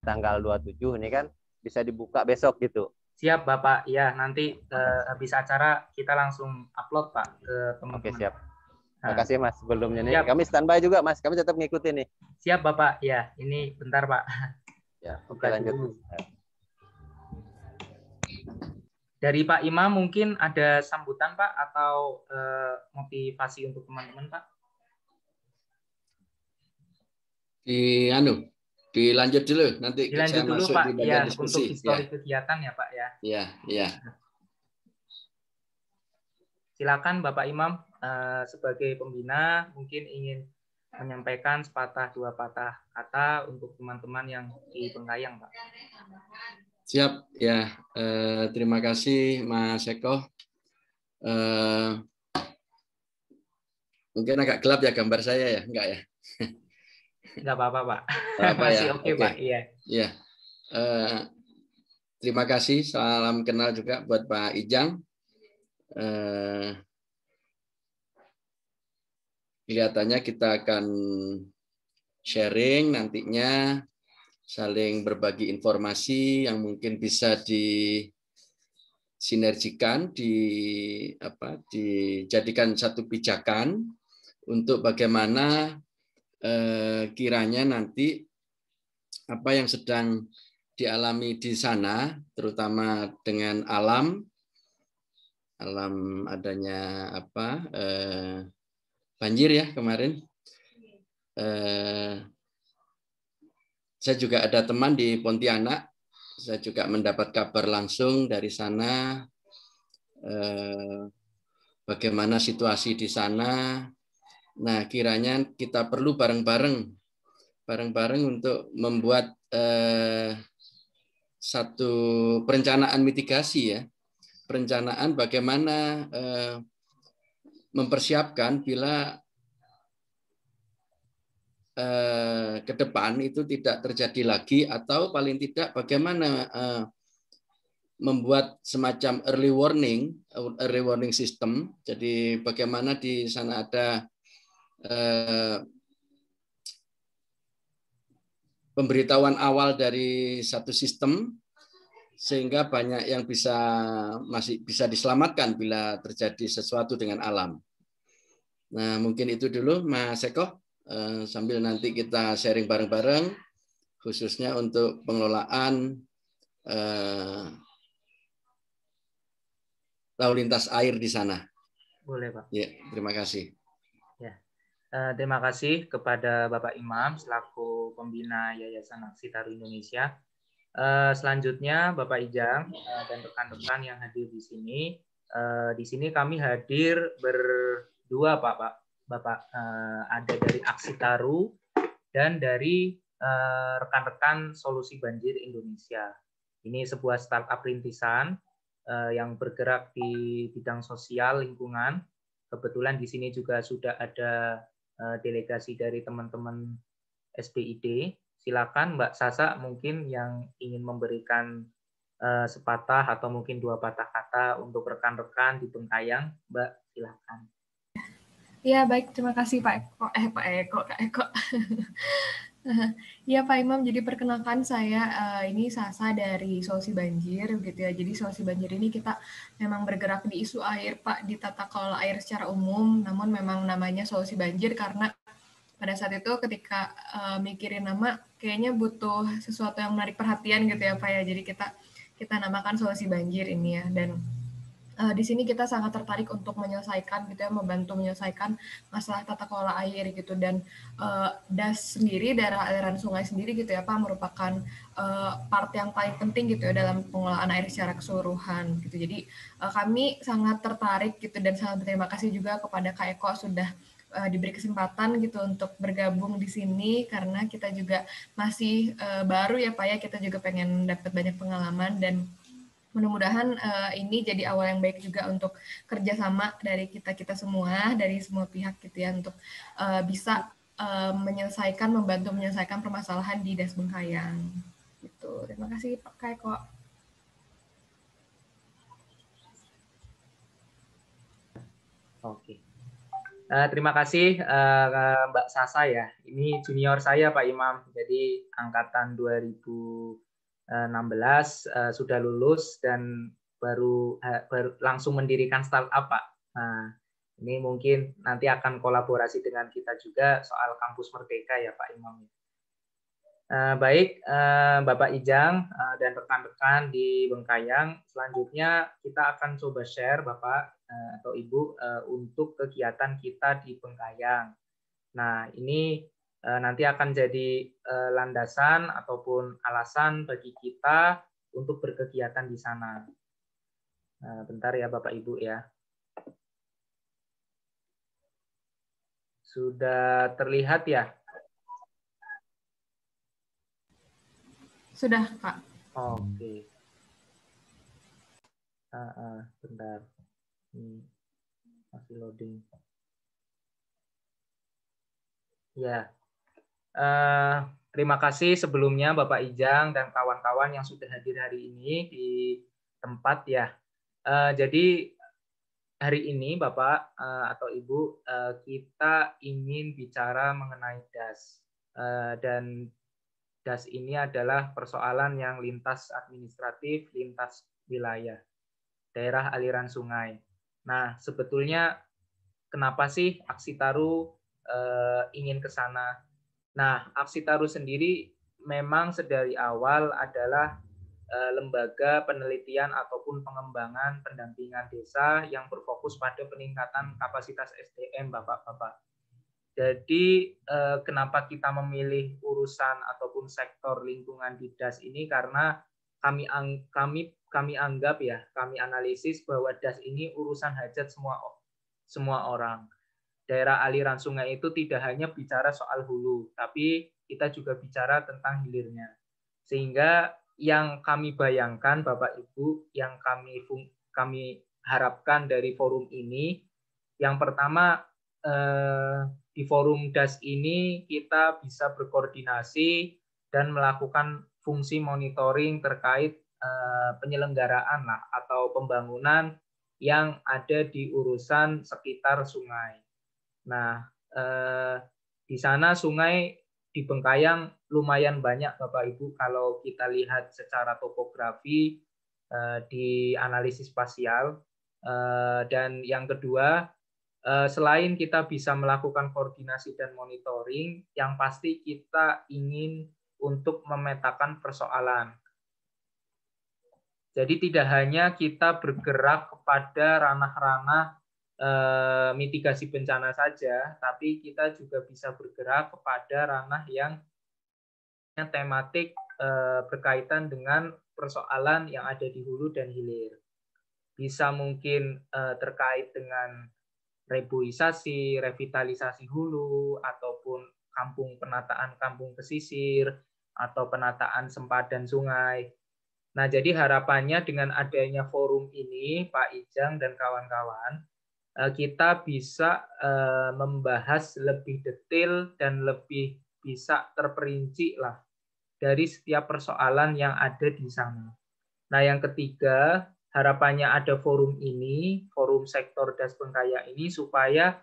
tanggal 27 ini kan bisa dibuka besok gitu. Siap Bapak, ya nanti habis acara kita langsung upload Pak ke Oke, teman-teman. siap. Nah, Makasih Mas sebelumnya nih. siap, Kami standby juga Mas, kami tetap ngikutin nih. siap Bapak, ya ini bentar Pak. Ya, oke Buka lanjut. dulu. Dari Pak Imam mungkin ada sambutan Pak atau motivasi untuk teman-teman Pak? Dilanjut dulu, nanti Dilanjut saya dulu masuk Pak, di bagian ya untuk diskusi. histori kegiatan ya Pak ya. Ya. Silakan Bapak Imam sebagai pembina mungkin ingin menyampaikan sepatah dua patah kata untuk teman-teman yang di Bengkayang Pak. Siap ya, terima kasih Mas Eko. Mungkin agak gelap ya gambar saya ya, enggak ya? Enggak apa-apa Pak, Apa masih ya? oke Pak. Iya. Ya, terima kasih. Salam kenal juga buat Pak Ijang. Kelihatannya kita akan sharing nantinya, saling berbagi informasi yang mungkin bisa disinergikan, dijadikan satu pijakan untuk bagaimana kiranya nanti apa yang sedang dialami di sana, terutama dengan alam adanya banjir ya kemarin. Saya juga ada teman di Pontianak, saya juga mendapat kabar langsung dari sana bagaimana situasi di sana. Nah, kiranya kita perlu bareng-bareng untuk membuat satu perencanaan mitigasi ya. Perencanaan bagaimana mempersiapkan bila ke depan itu tidak terjadi lagi, atau paling tidak bagaimana membuat semacam early warning system. Jadi bagaimana di sana ada pemberitahuan awal dari satu sistem sehingga banyak yang masih bisa diselamatkan bila terjadi sesuatu dengan alam. Nah, mungkin itu dulu Mas Eko, sambil nanti kita sharing bareng-bareng khususnya untuk pengelolaan lalu lintas air di sana. Boleh Pak. Ya, terima kasih. Ya. Terima kasih kepada Bapak Imam selaku pembina Yayasan Aksi Tari Indonesia. Selanjutnya Bapak Ijang dan rekan-rekan yang hadir di sini. Di sini kami hadir berdua Bapak. Ada dari Aksi Taru dan dari rekan-rekan Solusi Banjir Indonesia. Ini sebuah startup rintisan yang bergerak di bidang sosial lingkungan. Kebetulan di sini juga sudah ada delegasi dari teman-teman SBID. Silakan Mbak Sasa mungkin yang ingin memberikan sepatah atau mungkin dua patah kata untuk rekan-rekan di Bengkayang. Mbak, silakan. Ya, baik. Terima kasih Pak Eko. Kak Eko. Ya Pak Imam, jadi perkenalkan saya ini Sasa dari Solusi Banjir gitu ya. Jadi Solusi Banjir ini kita memang bergerak di isu air Pak, di tata kelola air secara umum, namun memang namanya Solusi Banjir karena pada saat itu ketika mikirin nama kayaknya butuh sesuatu yang menarik perhatian gitu ya Pak ya. Jadi kita namakan Solusi Banjir ini ya, dan di sini kita sangat tertarik untuk menyelesaikan gitu ya, membantu menyelesaikan masalah tata kelola air gitu, dan DAS sendiri, daerah aliran sungai sendiri gitu ya Pak, merupakan part yang paling penting gitu ya dalam pengelolaan air secara keseluruhan gitu. Jadi kami sangat tertarik gitu dan sangat berterima kasih juga kepada Kak Eko sudah diberi kesempatan gitu untuk bergabung di sini, karena kita juga masih baru ya Pak ya, kita juga pengen dapat banyak pengalaman, dan mudah-mudahan ini jadi awal yang baik juga untuk kerjasama dari kita semua, dari semua pihak gitu ya, untuk bisa membantu menyelesaikan permasalahan di Das Bengkayang. Gitu. Terima kasih Pak Kaiko. Oke. Terima kasih Mbak Sasa ya. Ini junior saya Pak Imam. Jadi angkatan 2016 sudah lulus dan baru langsung mendirikan startup Pak. Nah, ini mungkin nanti akan kolaborasi dengan kita juga soal kampus Merdeka ya Pak Imam. Baik, Bapak Ijang dan rekan-rekan di Bengkayang, selanjutnya kita akan coba share Bapak atau Ibu untuk kegiatan kita di Bengkayang. Nah, ini nanti akan jadi landasan ataupun alasan bagi kita untuk berkegiatan di sana. Bentar ya Bapak Ibu ya. Sudah terlihat ya? Sudah, Kak. Oke. Bentar. Masih loading. Ya. Terima kasih sebelumnya Bapak Ijang dan kawan-kawan yang sudah hadir hari ini di tempat ya. Jadi hari ini Bapak atau Ibu kita ingin bicara mengenai DAS. Dan DAS ini adalah persoalan yang lintas administratif, lintas wilayah, daerah aliran sungai. Nah, sebetulnya kenapa sih Aksitaru ingin ke sana? Nah, Aksitaru sendiri memang sedari awal adalah lembaga penelitian ataupun pengembangan pendampingan desa yang berfokus pada peningkatan kapasitas SDM, Bapak-Bapak. Jadi kenapa kita memilih urusan ataupun sektor lingkungan di DAS ini, karena kami anggap ya, kami analisis bahwa DAS ini urusan hajat semua orang. Daerah aliran sungai itu tidak hanya bicara soal hulu, tapi kita juga bicara tentang hilirnya. Sehingga yang kami bayangkan Bapak Ibu, yang kami harapkan dari forum ini, yang pertama di forum DAS ini kita bisa berkoordinasi dan melakukan fungsi monitoring terkait penyelenggaraan lah atau pembangunan yang ada di urusan sekitar sungai. Nah, di sana sungai di Bengkayang lumayan banyak Bapak Ibu kalau kita lihat secara topografi di analisis spasial. Dan yang kedua, selain kita bisa melakukan koordinasi dan monitoring, yang pasti kita ingin untuk memetakan persoalan. Jadi tidak hanya kita bergerak kepada ranah-ranah mitigasi bencana saja, tapi kita juga bisa bergerak kepada ranah yang tematik berkaitan dengan persoalan yang ada di hulu dan hilir. Bisa mungkin terkait dengan reboisasi, revitalisasi hulu, ataupun penataan kampung pesisir, atau penataan sempadan sungai. Nah, jadi harapannya dengan adanya forum ini, Pak Ijang dan kawan-kawan, kita bisa membahas lebih detail dan lebih bisa terperinci lah dari setiap persoalan yang ada di sana. Nah, yang ketiga, harapannya ada forum ini, forum sektor DAS Bengkayang ini, supaya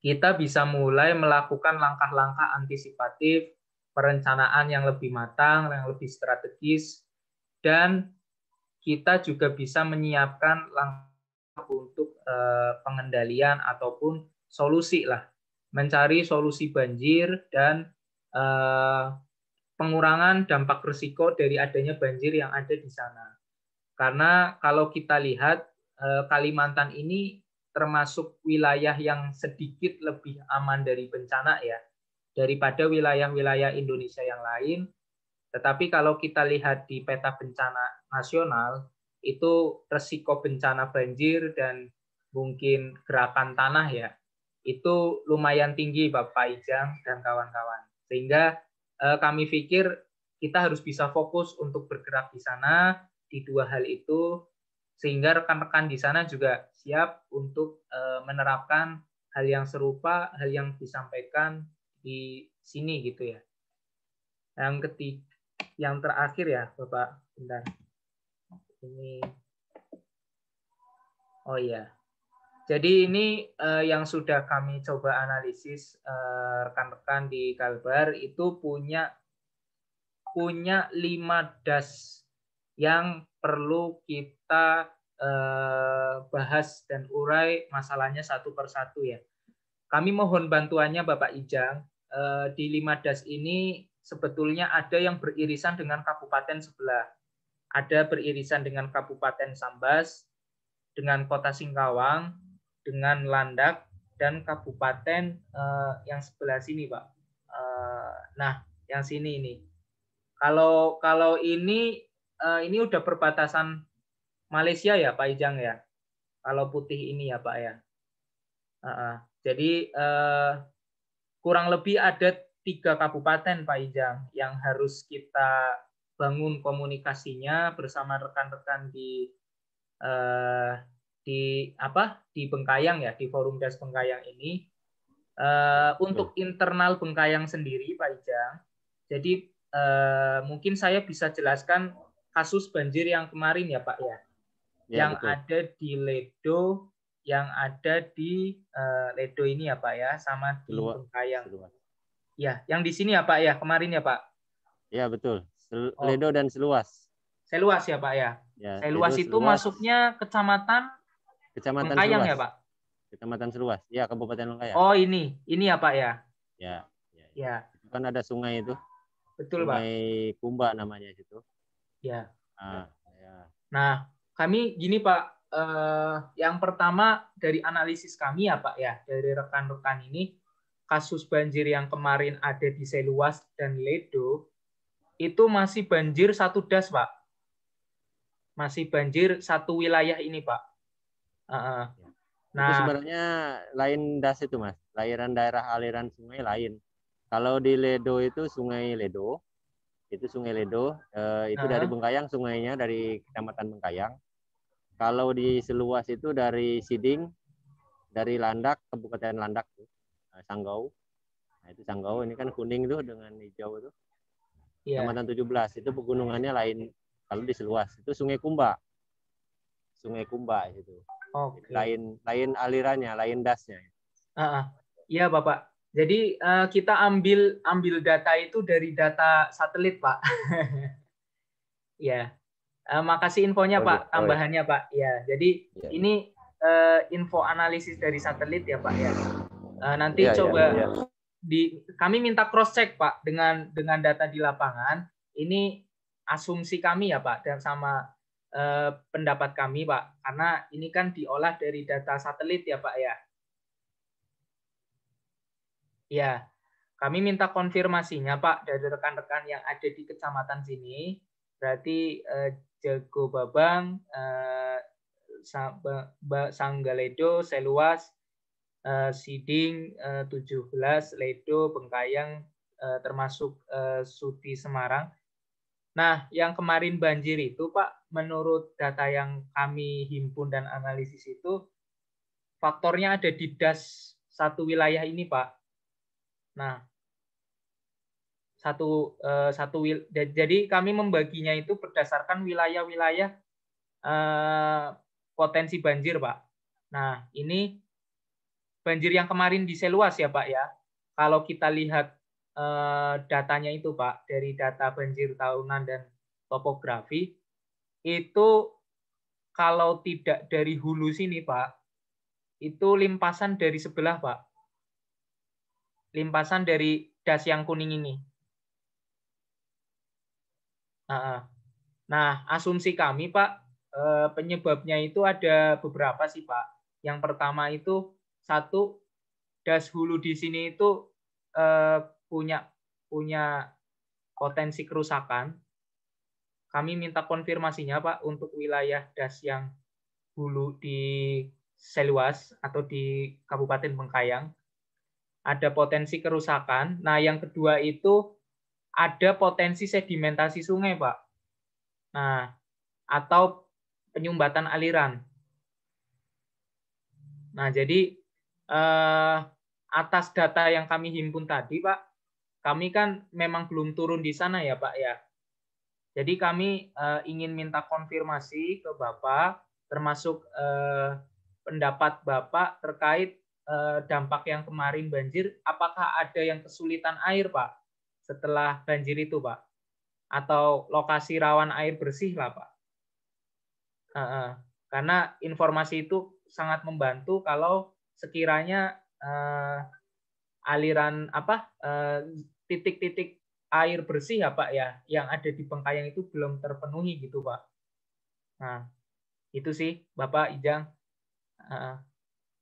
kita bisa mulai melakukan langkah-langkah antisipatif, perencanaan yang lebih matang, yang lebih strategis, dan kita juga bisa menyiapkan langkah untuk pengendalian ataupun solusi lah, mencari solusi banjir dan pengurangan dampak risiko dari adanya banjir yang ada di sana. Karena kalau kita lihat Kalimantan ini termasuk wilayah yang sedikit lebih aman dari bencana ya, daripada wilayah-wilayah Indonesia yang lain. Tetapi kalau kita lihat di peta bencana nasional, itu risiko bencana banjir dan mungkin gerakan tanah ya, itu lumayan tinggi Bapak Ijang dan kawan-kawan. Sehingga kami pikir kita harus bisa fokus untuk bergerak di sana, di dua hal itu, sehingga rekan-rekan di sana juga siap untuk menerapkan hal yang serupa, hal yang disampaikan di sini gitu ya. Yang ketiga, yang terakhir ya Bapak, bentar. Ini, oh iya. Jadi ini yang sudah kami coba analisis rekan-rekan di Kalbar itu punya 5 das yang perlu kita bahas dan urai masalahnya satu persatu ya. Kami mohon bantuannya Bapak Ijang. Di 5 das ini sebetulnya ada yang beririsan dengan kabupaten sebelah. Ada beririsan dengan Kabupaten Sambas, dengan Kota Singkawang, dengan Landak, dan kabupaten yang sebelah sini, Pak. Nah, yang sini ini. Kalau ini udah perbatasan Malaysia ya, Pak Ijang ya. Kalau putih ini ya, Pak ya. Jadi kurang lebih ada 3 kabupaten, Pak Ijang, yang harus kita bangun komunikasinya bersama rekan-rekan di Bengkayang ya, di Forum Das Bengkayang ini. Untuk internal Bengkayang sendiri, Pak Ijang. Jadi mungkin saya bisa jelaskan kasus banjir yang kemarin ya, Pak ya. Yang betul. Ada di Ledo, yang ada di Ledo ini ya, Pak ya, sama di Bengkayang. Ya, yang di sini ya, Pak ya, kemarin ya, Pak. Ya, betul. Ledo dan Seluas. Seluas ya, Pak ya. Seluas itu masuknya Kecamatan Bengkayang Seluas. Ya, Pak. Kecamatan Seluas. Ya, Kabupaten Bengkayang. Oh, ini ya, Pak ya. Ya. Kan ada sungai itu. Betul, sungai Pak. Sungai Kumba namanya situ. Ya. Nah, kami gini, Pak. Yang pertama dari analisis kami ya, Pak ya, dari rekan-rekan ini, kasus banjir yang kemarin ada di Seluas dan Ledo itu masih banjir 1 das, Pak. Masih banjir 1 wilayah ini, Pak. Itu sebenarnya lain das itu, Mas. Daerah aliran sungai lain. Kalau di Ledo itu Sungai Ledo. Itu Sungai Ledo. Itu dari Bengkayang sungainya, dari Kecamatan Bengkayang. Kalau di Seluas itu dari Siding, dari Landak, Kabupaten Landak, Sanggau. Nah, itu Sanggau, ini kan kuning tuh dengan hijau itu. Kecamatan 17, itu pegunungannya lain. Kalau di Seluas, itu Sungai Kumba. Sungai Kumba itu. Lain alirannya, lain dasnya. Iya, Bapak. Jadi kita ambil data itu dari data satelit, Pak. Ya. Makasih infonya, Pak. Tambahannya, Pak. Ya. Jadi ini info analisis dari satelit ya, Pak ya. Nanti kami minta cross check, Pak, dengan data di lapangan. Ini asumsi kami ya, Pak, dan sama pendapat kami, Pak. Karena ini kan diolah dari data satelit ya, Pak ya. Ya, kami minta konfirmasinya, Pak, dari rekan-rekan yang ada di kecamatan sini. Berarti Jago Babang, Sanggaledo, Seluas, Siding, 17, Ledo, Bengkayang, termasuk Suti Semarang. Nah, yang kemarin banjir itu, Pak, menurut data yang kami himpun dan analisis itu, faktornya ada di das 1 wilayah ini, Pak. Nah, jadi kami membaginya itu berdasarkan wilayah-wilayah potensi banjir, Pak. Nah, ini banjir yang kemarin di Seluas ya, Pak ya. Kalau kita lihat datanya itu, Pak, dari data banjir tahunan dan topografi, itu kalau tidak dari hulu sini, Pak, itu limpasan dari sebelah, Pak. Limpasan dari das yang kuning ini. Nah, asumsi kami, Pak, penyebabnya itu ada beberapa sih, Pak. Yang pertama itu, 1, das hulu di sini itu punya potensi kerusakan. Kami minta konfirmasinya, Pak, untuk wilayah das yang hulu di Seluas atau di Kabupaten Bengkayang. Ada potensi kerusakan. Nah, yang kedua itu ada potensi sedimentasi sungai, Pak. Nah, atau penyumbatan aliran. Nah, jadi atas data yang kami himpun tadi, Pak, kami kan memang belum turun di sana ya, Pak ya. Jadi kami ingin minta konfirmasi ke Bapak, termasuk pendapat Bapak terkait dampak yang kemarin banjir. Apakah ada yang kesulitan air, Pak, setelah banjir itu, Pak? Atau lokasi rawan air bersih lah, Pak? Karena informasi itu sangat membantu kalau sekiranya aliran titik-titik air bersih ya Pak ya yang ada di Bengkayang itu belum terpenuhi gitu Pak. Nah itu sih Bapak Ijang.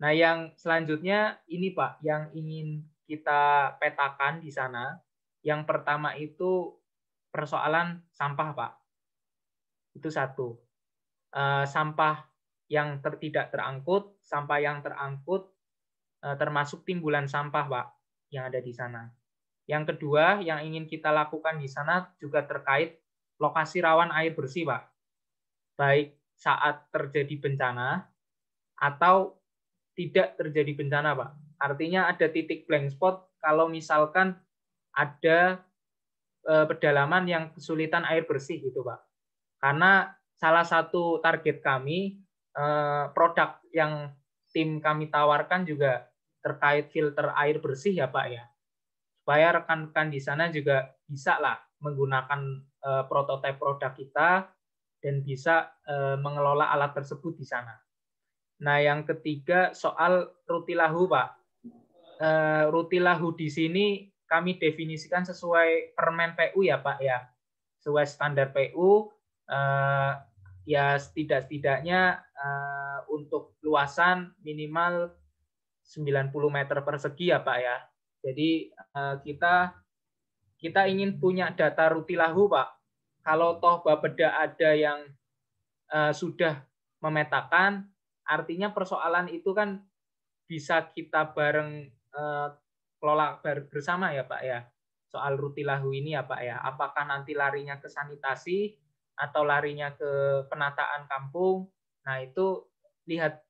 Nah yang selanjutnya ini Pak yang ingin kita petakan di sana. Yang pertama itu persoalan sampah Pak. Itu satu. Sampah yang tidak terangkut, sampah yang terangkut termasuk timbulan sampah Pak yang ada di sana. Yang kedua, yang ingin kita lakukan di sana juga terkait lokasi rawan air bersih, Pak. Baik saat terjadi bencana atau tidak terjadi bencana, Pak. Artinya ada titik blank spot kalau misalkan ada pedalaman yang kesulitan air bersih gitu, Pak. Karena salah satu target kami, produk yang tim kami tawarkan juga terkait filter air bersih ya, Pak ya. Supaya rekan-rekan di sana juga bisa lah menggunakan prototipe produk kita dan bisa mengelola alat tersebut di sana. Nah, yang ketiga soal rutilahu, Pak. Rutilahu di sini kami definisikan sesuai Permen PU ya, Pak ya. Sesuai standar PU, ya setidak-tidaknya untuk luasan minimal 90 meter persegi ya, Pak ya. Jadi kita ingin punya data rutilahu, Pak. Kalau toh Bapeda ada yang sudah memetakan, artinya persoalan itu kan bisa kita bareng kelola bersama ya, Pak ya. Soal rutilahu ini ya, Pak ya. Apakah nanti larinya ke sanitasi atau larinya ke penataan kampung? Nah, itu lihat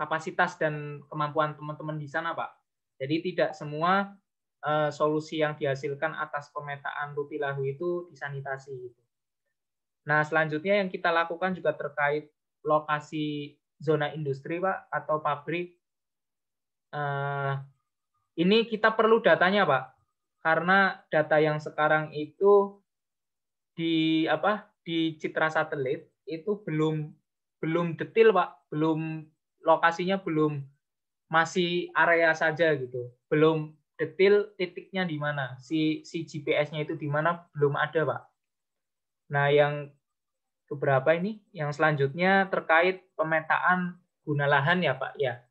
kapasitas dan kemampuan teman-teman di sana, Pak. Jadi tidak semua solusi yang dihasilkan atas pemetaan rutilahu itu disanitasi. Nah, selanjutnya yang kita lakukan juga terkait lokasi zona industri, Pak, atau pabrik. Ini kita perlu datanya, Pak, karena data yang sekarang itu di citra satelit itu belum detail, Pak, lokasinya belum, masih area saja gitu, belum detail titiknya di mana, si GPS-nya itu di mana belum ada, Pak. Nah, yang keberapa ini? Yang selanjutnya terkait pemetaan guna lahan ya, Pak ya.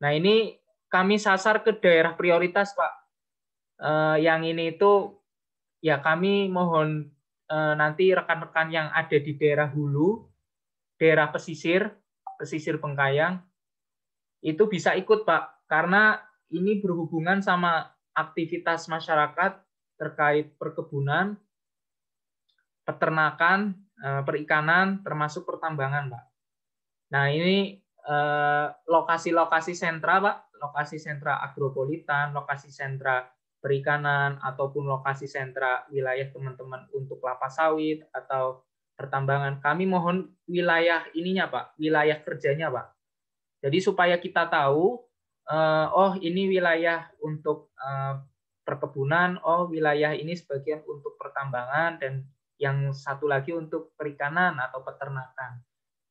Nah, ini kami sasar ke daerah prioritas, Pak. Yang ini itu ya kami mohon nanti rekan-rekan yang ada di daerah hulu, daerah pesisir Bengkayang, itu bisa ikut, Pak, karena ini berhubungan sama aktivitas masyarakat terkait perkebunan, peternakan, perikanan, termasuk pertambangan, Pak. Nah, ini lokasi-lokasi sentra, Pak, lokasi sentra agropolitan, lokasi sentra perikanan, ataupun lokasi sentra wilayah teman-teman untuk kelapa sawit atau pertambangan. Kami mohon wilayah ininya, Pak, wilayah kerjanya, Pak. Jadi supaya kita tahu, oh ini wilayah untuk perkebunan, oh wilayah ini sebagian untuk pertambangan, dan yang satu lagi untuk perikanan atau peternakan.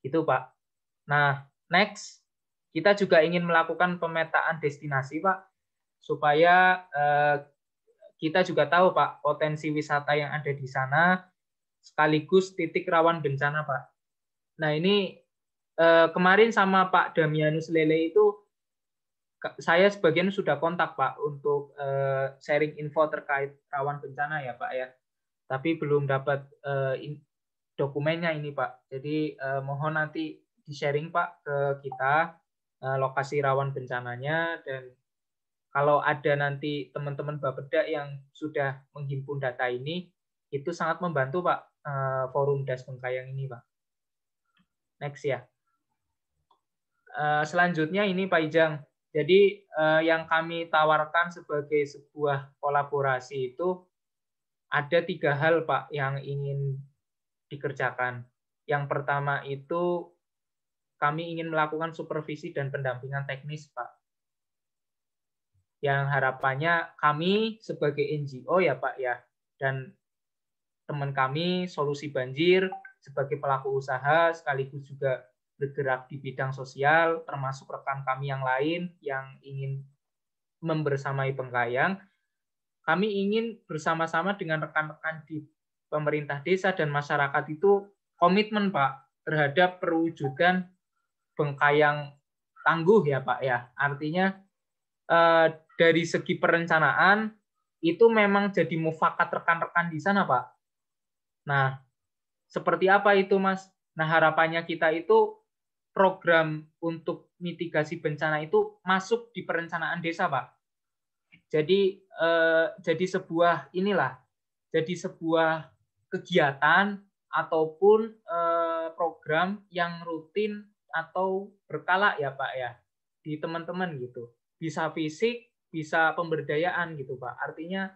Gitu, Pak. Nah, next, kita juga ingin melakukan pemetaan destinasi, Pak, supaya kita juga tahu, Pak, potensi wisata yang ada di sana, sekaligus titik rawan bencana, Pak. Nah, ini kemarin sama Pak Damianus Lele itu saya sebagian sudah kontak, Pak, untuk sharing info terkait rawan bencana ya, Pak ya. Tapi belum dapat dokumennya ini, Pak. Jadi mohon nanti di-sharing, Pak, ke kita lokasi rawan bencananya, dan kalau ada nanti teman-teman Bapeda yang sudah menghimpun data ini, itu sangat membantu, Pak, Forum Das Bengkayang ini, Pak. Next ya. Selanjutnya ini Pak Ijang. Jadi yang kami tawarkan sebagai sebuah kolaborasi itu ada 3 hal, Pak, yang ingin dikerjakan. Yang pertama itu kami ingin melakukan supervisi dan pendampingan teknis, Pak. Yang harapannya kami sebagai NGO ya Pak ya, dan teman kami Solusi Banjir sebagai pelaku usaha sekaligus juga bergerak di bidang sosial, termasuk rekan kami yang lain yang ingin membersamai Bengkayang, kami ingin bersama-sama dengan rekan-rekan di pemerintah desa dan masyarakat itu komitmen Pak terhadap perwujudan Bengkayang tangguh ya Pak ya. Artinya dari segi perencanaan itu memang jadi mufakat rekan-rekan di sana Pak. Nah, seperti apa itu Mas? Nah, harapannya kita itu program untuk mitigasi bencana itu masuk di perencanaan desa Pak. Jadi sebuah kegiatan ataupun program yang rutin atau berkala ya Pak ya di teman-teman gitu. Bisa fisik, bisa pemberdayaan gitu Pak. Artinya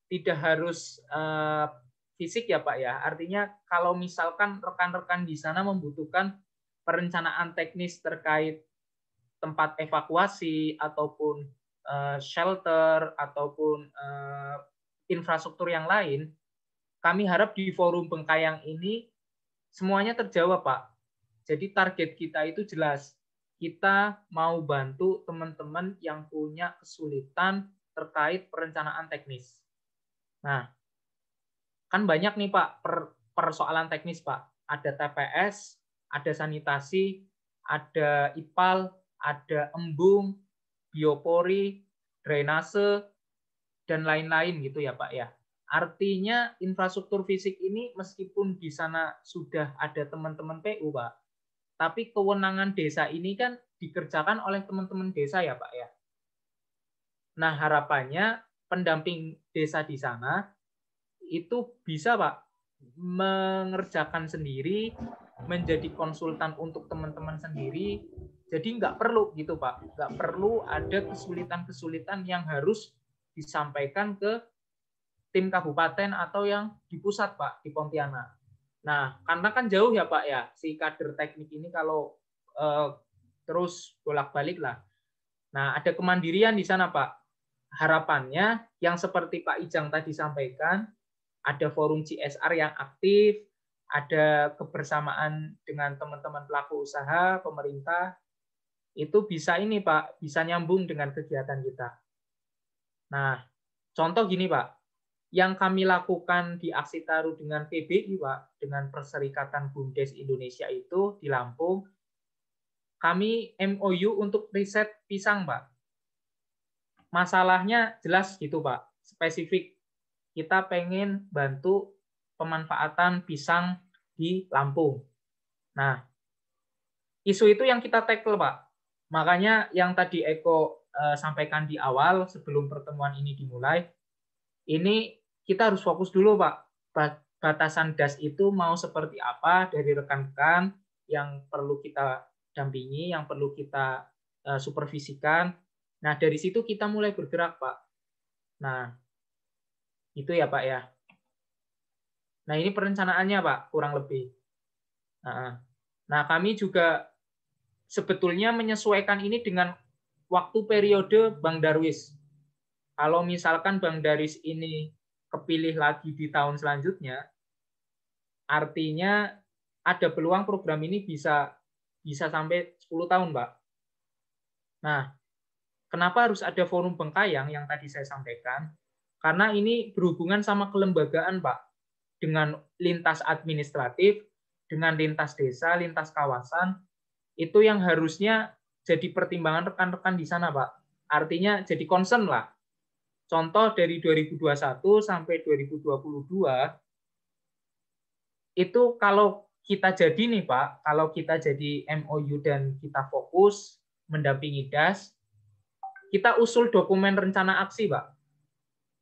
tidak harus fisik ya Pak ya. Artinya kalau misalkan rekan-rekan di sana membutuhkan perencanaan teknis terkait tempat evakuasi ataupun shelter ataupun infrastruktur yang lain, kami harap di forum Bengkayang ini semuanya terjawab Pak. Jadi target kita itu jelas. Kita mau bantu teman-teman yang punya kesulitan terkait perencanaan teknis. Nah, kan banyak nih Pak persoalan teknis Pak. Ada TPS, ada sanitasi, ada IPAL, ada embung, biopori, drainase, dan lain-lain gitu ya Pak ya. Artinya infrastruktur fisik ini meskipun di sana sudah ada teman-teman PU Pak, tapi kewenangan desa ini kan dikerjakan oleh teman-teman desa ya Pak ya. Nah harapannya pendamping desa di sana itu bisa Pak mengerjakan sendiri, menjadi konsultan untuk teman-teman sendiri. Jadi nggak perlu gitu Pak, nggak perlu ada kesulitan-kesulitan yang harus disampaikan ke tim kabupaten atau yang di pusat Pak, di Pontianak. Nah, karena kan jauh ya Pak ya, si kader teknik ini kalau terus bolak-balik lah. Nah, ada kemandirian di sana Pak. Harapannya yang seperti Pak Ijang tadi sampaikan, ada forum CSR yang aktif, ada kebersamaan dengan teman-teman pelaku usaha, pemerintah, itu bisa ini Pak, bisa nyambung dengan kegiatan kita. Nah, contoh gini Pak, yang kami lakukan di Aksi Taruh dengan PBI, Pak, dengan Perserikatan BUMDes Indonesia itu di Lampung, kami MOU untuk riset pisang, Pak. Masalahnya jelas gitu, Pak, spesifik. Kita pengen bantu pemanfaatan pisang di Lampung. Nah, isu itu yang kita tackle, Pak. Makanya yang tadi Eko sampaikan di awal sebelum pertemuan ini dimulai, ini kita harus fokus dulu Pak, batasan DAS itu mau seperti apa dari rekan-rekan yang perlu kita dampingi, yang perlu kita supervisikan. Nah dari situ kita mulai bergerak Pak. Nah itu ya Pak ya. Nah ini perencanaannya Pak kurang lebih. Nah kami juga sebetulnya menyesuaikan ini dengan waktu periode Bang Darwis. Kalau misalkan Bang Darwis ini kepilih lagi di tahun selanjutnya, artinya ada peluang program ini bisa sampai 10 tahun, Pak. Nah, kenapa harus ada forum Bengkayang yang tadi saya sampaikan? Karena ini berhubungan sama kelembagaan, Pak. Dengan lintas administratif, dengan lintas desa, lintas kawasan, itu yang harusnya jadi pertimbangan rekan-rekan di sana, Pak. Artinya jadi concern lah. Contoh dari 2021 sampai 2022, itu kalau kita jadi nih Pak, kalau kita jadi MOU dan kita fokus mendampingi DAS, kita usul dokumen rencana aksi Pak,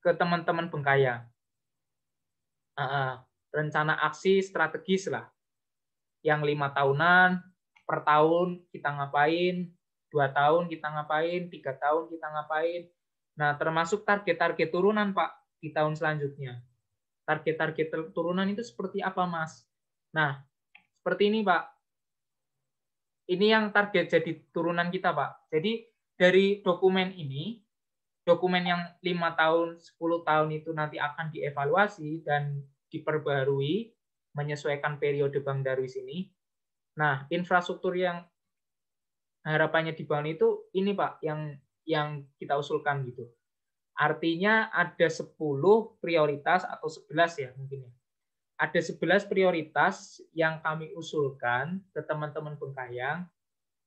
ke teman-teman Bengkayang. Rencana aksi strategis lah, yang 5 tahunan, per tahun kita ngapain, 2 tahun kita ngapain, 3 tahun kita ngapain. Nah, termasuk target-target turunan, Pak, di tahun selanjutnya. Target-target turunan itu seperti apa, Mas? Nah, seperti ini, Pak. ini yang target jadi turunan kita, Pak. Jadi dari dokumen ini, dokumen yang 5 tahun, 10 tahun itu nanti akan dievaluasi dan diperbarui menyesuaikan periode Bang Darwis ini. Nah, infrastruktur yang harapannya dibangun itu ini, Pak, yang kita usulkan gitu. Artinya ada 10 prioritas atau 11 ya mungkin ya. Ada 11 prioritas yang kami usulkan ke teman-teman Bengkayang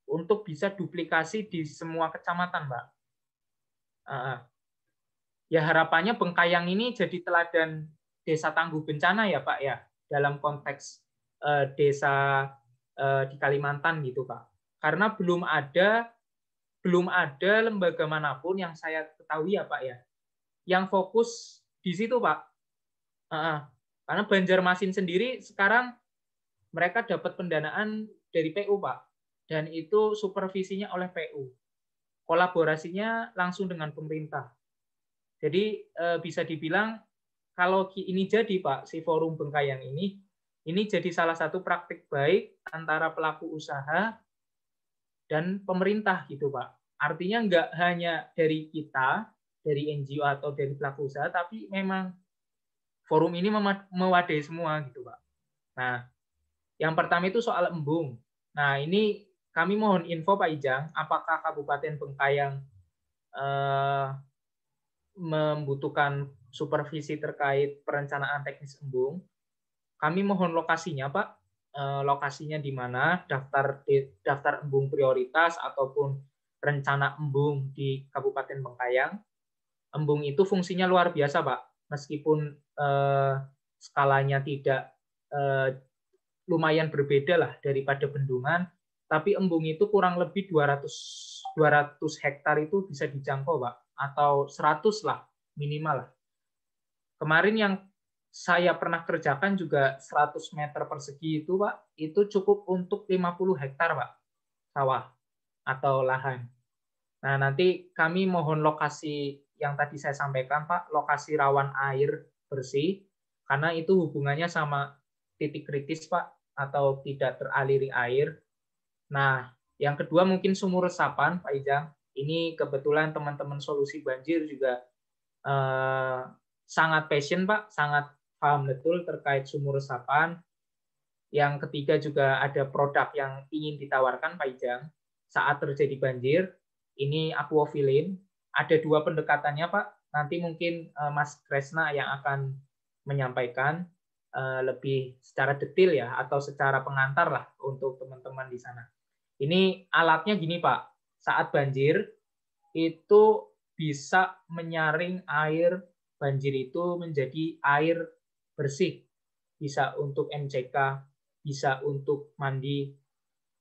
untuk bisa duplikasi di semua kecamatan, Mbak. Ya harapannya Bengkayang ini jadi teladan desa tangguh bencana ya, Pak ya, dalam konteks desa di Kalimantan gitu, Pak. Karena belum ada lembaga manapun yang saya ketahui ya, Pak ya, yang fokus di situ, Pak. Karena Banjarmasin sendiri sekarang mereka dapat pendanaan dari PU, Pak. Dan itu supervisinya oleh PU. Kolaborasinya langsung dengan pemerintah. Jadi bisa dibilang kalau ini jadi, Pak, si Forum Bengkayang ini jadi salah satu praktik baik antara pelaku usaha dan pemerintah gitu, Pak. Artinya nggak hanya dari kita, dari NGO atau dari pelaku usaha, tapi memang forum ini mewadai semua gitu, Pak. Nah, yang pertama itu soal embung. Nah, ini kami mohon info Pak Ijang, apakah Kabupaten Bengkayang membutuhkan supervisi terkait perencanaan teknis embung? Kami mohon lokasinya, Pak. Lokasinya di mana, daftar embung prioritas ataupun rencana embung di Kabupaten Bengkayang. Embung itu fungsinya luar biasa, Pak. Meskipun skalanya tidak lumayan berbeda lah daripada bendungan, tapi embung itu kurang lebih 200 hektar itu bisa dijangkau, Pak, atau 100 lah minimal lah. Kemarin yang saya pernah kerjakan juga 100 meter persegi itu, Pak, itu cukup untuk 50 hektar, Pak, sawah atau lahan. Nah, nanti kami mohon lokasi yang tadi saya sampaikan, Pak, lokasi rawan air bersih, karena itu hubungannya sama titik kritis, Pak, atau tidak teraliri air. Nah, yang kedua mungkin sumur resapan, Pak Ijang. Ini kebetulan teman-teman solusi banjir juga sangat passion, Pak, sangat paham betul terkait sumur resapan. Yang ketiga juga ada produk yang ingin ditawarkan, Pak Ijang, saat terjadi banjir. Ini aquafilin. Ada 2 pendekatannya, Pak. Nanti mungkin Mas Kresna yang akan menyampaikan lebih secara detail ya, atau secara pengantar lah untuk teman-teman di sana. Ini alatnya gini, Pak. Saat banjir, itu bisa menyaring air banjir itu menjadi air bersih. Bisa untuk MCK, bisa untuk mandi.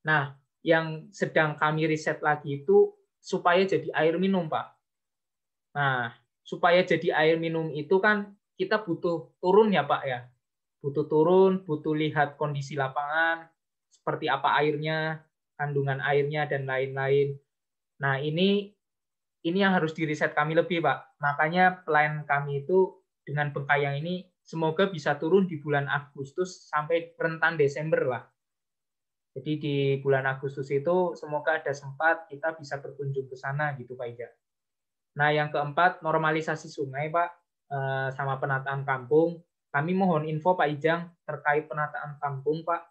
Nah, yang sedang kami riset lagi itu supaya jadi air minum, Pak. Nah, supaya jadi air minum itu kan kita butuh turun ya, Pak ya. Butuh turun, butuh lihat kondisi lapangan, seperti apa airnya, kandungan airnya, dan lain-lain. Nah, ini yang harus diriset kami lebih, Pak. Makanya plan kami itu dengan Bengkayang ini semoga bisa turun di bulan Agustus sampai rentan Desember lah. Jadi di bulan Agustus itu semoga ada sempat kita bisa berkunjung ke sana gitu, Pak Ija. Nah, yang keempat, normalisasi sungai, Pak, sama penataan kampung. Kami mohon info, Pak Ijang, terkait penataan kampung, Pak.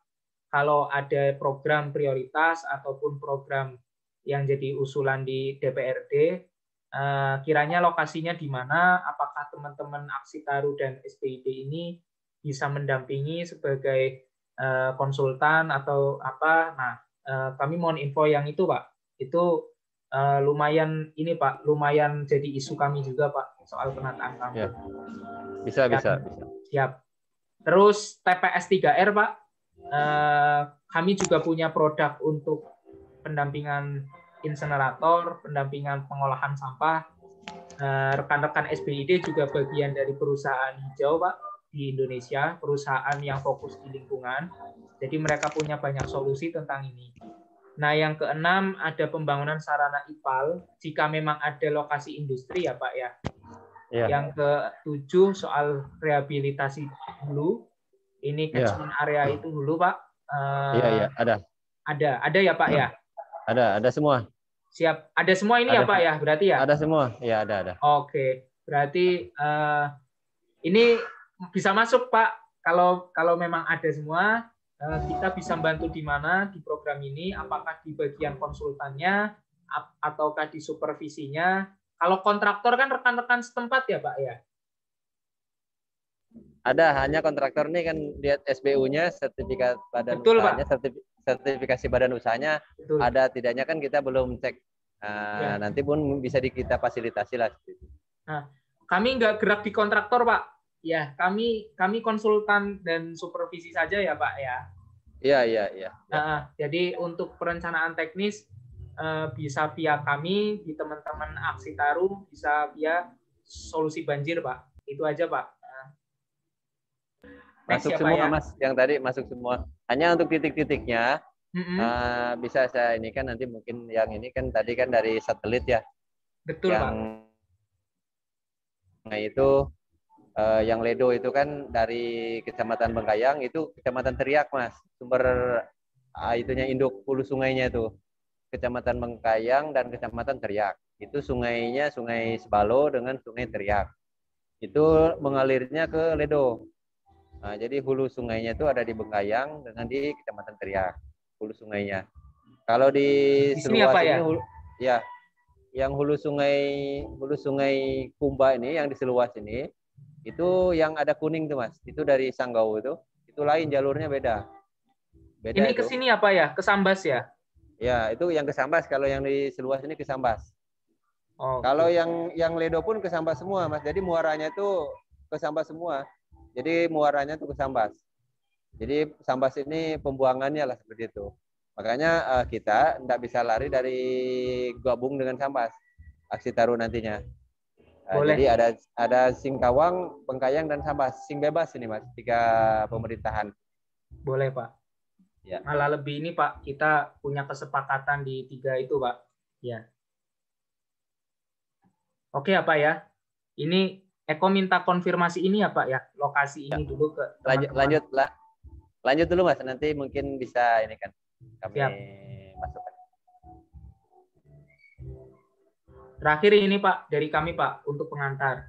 Kalau ada program prioritas ataupun program yang jadi usulan di DPRD, kiranya lokasinya di mana, apakah teman-teman Aksi Taruh dan SPID ini bisa mendampingi sebagai konsultan atau apa. Nah, kami mohon info yang itu, Pak. Itu lumayan ini, Pak, lumayan jadi isu kami juga, Pak, soal penataan kampung. Ya. Bisa. Siap. Terus TPS 3R, Pak. Kami juga punya produk untuk pendampingan insenerator, pendampingan pengolahan sampah. Rekan-rekan SBID juga bagian dari perusahaan hijau, Pak, di Indonesia, perusahaan yang fokus di lingkungan. Jadi mereka punya banyak solusi tentang ini. Nah, yang keenam ada pembangunan sarana IPAL jika memang ada lokasi industri ya, Pak ya. Ya. Yang ke-7 soal rehabilitasi hulu. Ini catchment area itu hulu, Pak. Iya, ada. Ada ya Pak ya? Ada semua. Siap. Ada semua ini ya Pak ya, berarti ya? Ada semua. Ya, ada. Oke. Berarti ini bisa masuk Pak. Kalau memang ada semua, kita bisa bantu di mana di program ini, apakah di bagian konsultannya ataukah di supervisinya. Kalau kontraktor kan rekan-rekan setempat ya Pak ya? Ada, hanya kontraktor ini kan lihat SBU-nya, sertifikat badan Betul, usahanya, sertifikasi badan usahanya. Betul. Ada tidaknya kan kita belum cek. Ya. Nanti pun bisa kita fasilitasi lah. Nah, kami nggak gerak di kontraktor Pak. Ya, kami konsultan dan supervisi saja ya Pak ya. Iya. Nah, jadi untuk perencanaan teknis bisa via kami di teman-teman Aksitaru, bisa via solusi banjir Pak. Itu aja Pak. Masuk semua ya? Mas, yang tadi masuk semua. Hanya untuk titik-titiknya bisa saya ini kan nanti mungkin yang ini kan tadi kan dari satelit ya. Betul yang, Pak. Nah itu yang Ledo itu kan dari Kecamatan Bengkayang, itu Kecamatan Teriak Mas. Sumber itunya induk hulu sungainya itu. Kecamatan Bengkayang dan Kecamatan Teriak. Itu sungainya Sungai Sebalo dengan Sungai Teriak. Itu mengalirnya ke Ledo. Nah, jadi hulu sungainya itu ada di Bengkayang dengan di Kecamatan Teriak, hulu sungainya. Kalau di seluas ini, ya, yang hulu sungai Kumba ini, yang di seluas ini, itu yang ada kuning tuh Mas, itu dari Sanggau itu lain jalurnya beda. Ini ke sini apa ya? Ke Sambas ya? Ya, itu yang ke Sambas. Kalau yang di seluas ini ke Sambas. Kalau yang Ledo pun ke Sambas semua Mas. Jadi muaranya itu ke Sambas semua. Jadi muaranya itu ke Sambas. Jadi Sambas ini pembuangannya lah seperti itu. Makanya kita tidak bisa lari dari gabung dengan Sambas. Aksitaru nantinya. Jadi ada Singkawang, Bengkayang, dan Sambas. Sing bebas ini Mas, 3 pemerintahan. Boleh Pak. Ya. Malah lebih ini Pak, kita punya kesepakatan di 3 itu Pak. Ya. Oke apa ya? Ini Eko minta konfirmasi ini ya Pak ya, lokasi ini dulu ke teman-teman. Lanjut dulu Mas, nanti mungkin bisa ini kan kami masukkan. Terakhir ini Pak, dari kami Pak, untuk pengantar.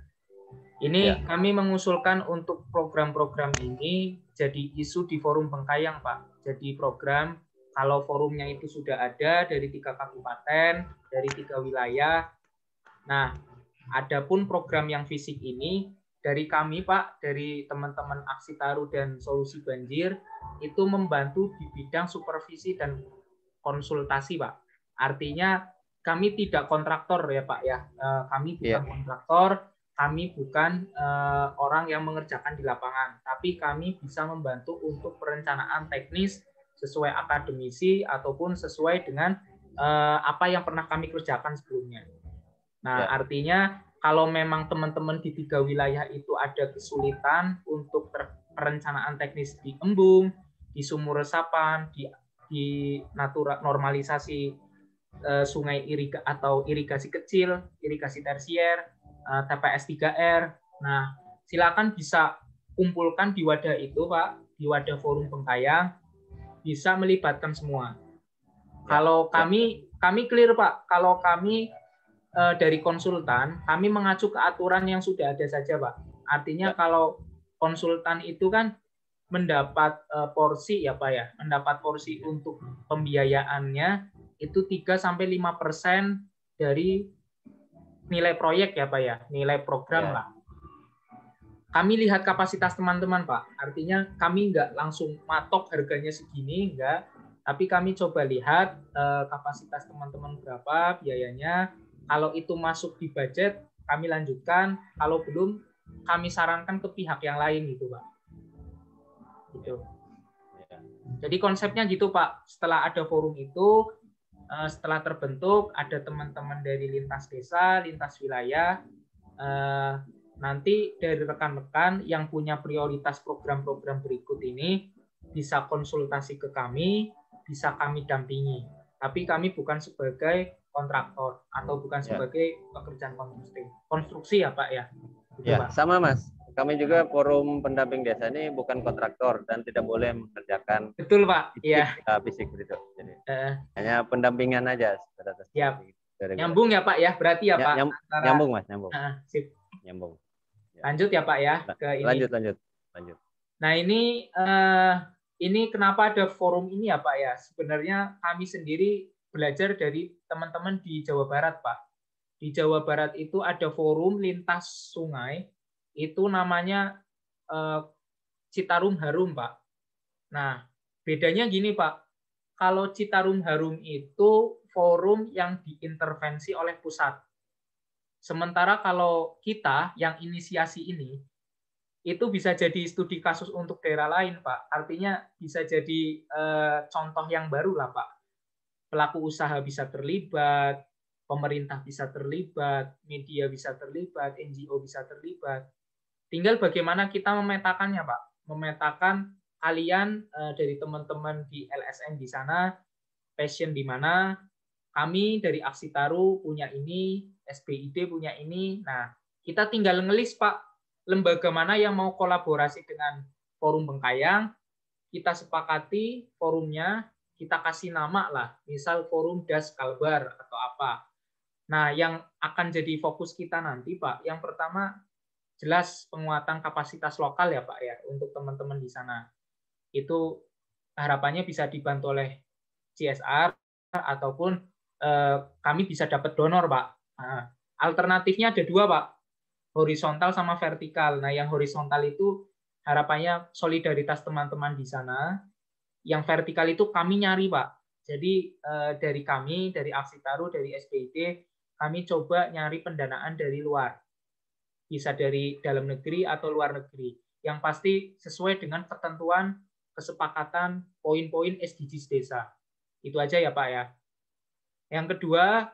Ini kami mengusulkan untuk program-program ini jadi isu di forum Bengkayang Pak. Jadi program, kalau forumnya itu sudah ada dari 3 kabupaten, dari 3 wilayah. Nah, adapun program yang fisik ini dari kami Pak, dari teman-teman Aksitaru dan Solusi Banjir itu membantu di bidang supervisi dan konsultasi Pak. Artinya kami tidak kontraktor ya Pak ya. Kami bukan kontraktor, kami bukan orang yang mengerjakan di lapangan, tapi kami bisa membantu untuk perencanaan teknis sesuai akademisi ataupun sesuai dengan apa yang pernah kami kerjakan sebelumnya. Nah, artinya kalau memang teman-teman di 3 wilayah itu ada kesulitan untuk perencanaan teknis di embung, di sumur resapan, di normalisasi sungai atau irigasi kecil, irigasi tersier, TPS 3R. Nah, silakan bisa kumpulkan di wadah itu Pak, di wadah forum Bengkayang, bisa melibatkan semua. Kalau kami clear Pak, kalau kami dari konsultan, kami mengacu ke aturan yang sudah ada saja, Pak. Artinya kalau konsultan itu kan mendapat porsi ya, Pak ya, mendapat porsi untuk pembiayaannya itu 3-5% dari nilai proyek ya, Pak ya, nilai program lah. Kami lihat kapasitas teman-teman, Pak. Artinya kami nggak langsung matok harganya segini, enggak. Tapi kami coba lihat kapasitas teman-teman berapa biayanya. Kalau itu masuk di budget, kami lanjutkan. Kalau belum, kami sarankan ke pihak yang lain gitu, Pak. Gitu. Jadi konsepnya gitu, Pak. Setelah ada forum itu, setelah terbentuk, ada teman-teman dari lintas desa, lintas wilayah, nanti dari rekan-rekan yang punya prioritas program-program berikut ini bisa konsultasi ke kami, bisa kami dampingi. Tapi kami bukan sebagai kontraktor atau bukan sebagai pekerjaan konstruksi ya Pak ya. Gitu, ya, Pak. sama Mas. kami juga forum pendamping desa ini bukan kontraktor dan tidak boleh mengerjakan Betul Pak. Iya. fisik gitu. Jadi hanya pendampingan aja. Siap. Nyambung ya Pak ya, berarti ya Pak. Nyambung Mas, nyambung. Sip. Nyambung. Ya. Lanjut ya Pak ya ke ini. Lanjut. Nah ini kenapa ada forum ini ya Pak ya? Sebenarnya kami sendiri belajar dari teman-teman di Jawa Barat Pak. Di Jawa Barat itu ada forum lintas sungai, itu namanya Citarum Harum Pak. Nah bedanya gini Pak, kalau Citarum Harum itu forum yang diintervensi oleh pusat. Sementara kalau kita yang inisiasi ini, itu bisa jadi studi kasus untuk daerah lain, Pak. Artinya bisa jadi contoh yang baru lah, Pak. Pelaku usaha bisa terlibat, pemerintah bisa terlibat, media bisa terlibat, NGO bisa terlibat. Tinggal bagaimana kita memetakannya, Pak. Memetakan kalian dari teman-teman di LSM di sana, passion di mana, kami dari Aksi Taru punya ini, SBID punya ini. Nah, kita tinggal ngelis, Pak, lembaga mana yang mau kolaborasi dengan Forum Bengkayang, kita sepakati forumnya, kita kasih nama lah, misal Forum Das Kalbar atau apa. Nah, yang akan jadi fokus kita nanti, Pak, yang pertama jelas penguatan kapasitas lokal ya, Pak, ya, untuk teman-teman di sana. Itu harapannya bisa dibantu oleh CSR ataupun kami bisa dapat donor, Pak. Nah, alternatifnya ada dua, Pak. Horizontal sama vertikal. Nah, yang horizontal itu harapannya solidaritas teman-teman di sana. Yang vertikal itu kami nyari, Pak. Jadi dari kami, dari Aksi Taru, dari SBID, kami coba nyari pendanaan dari luar. Bisa dari dalam negeri atau luar negeri. Yang pasti sesuai dengan ketentuan, kesepakatan, poin-poin SDGs desa. Itu aja ya, Pak ya. Yang kedua,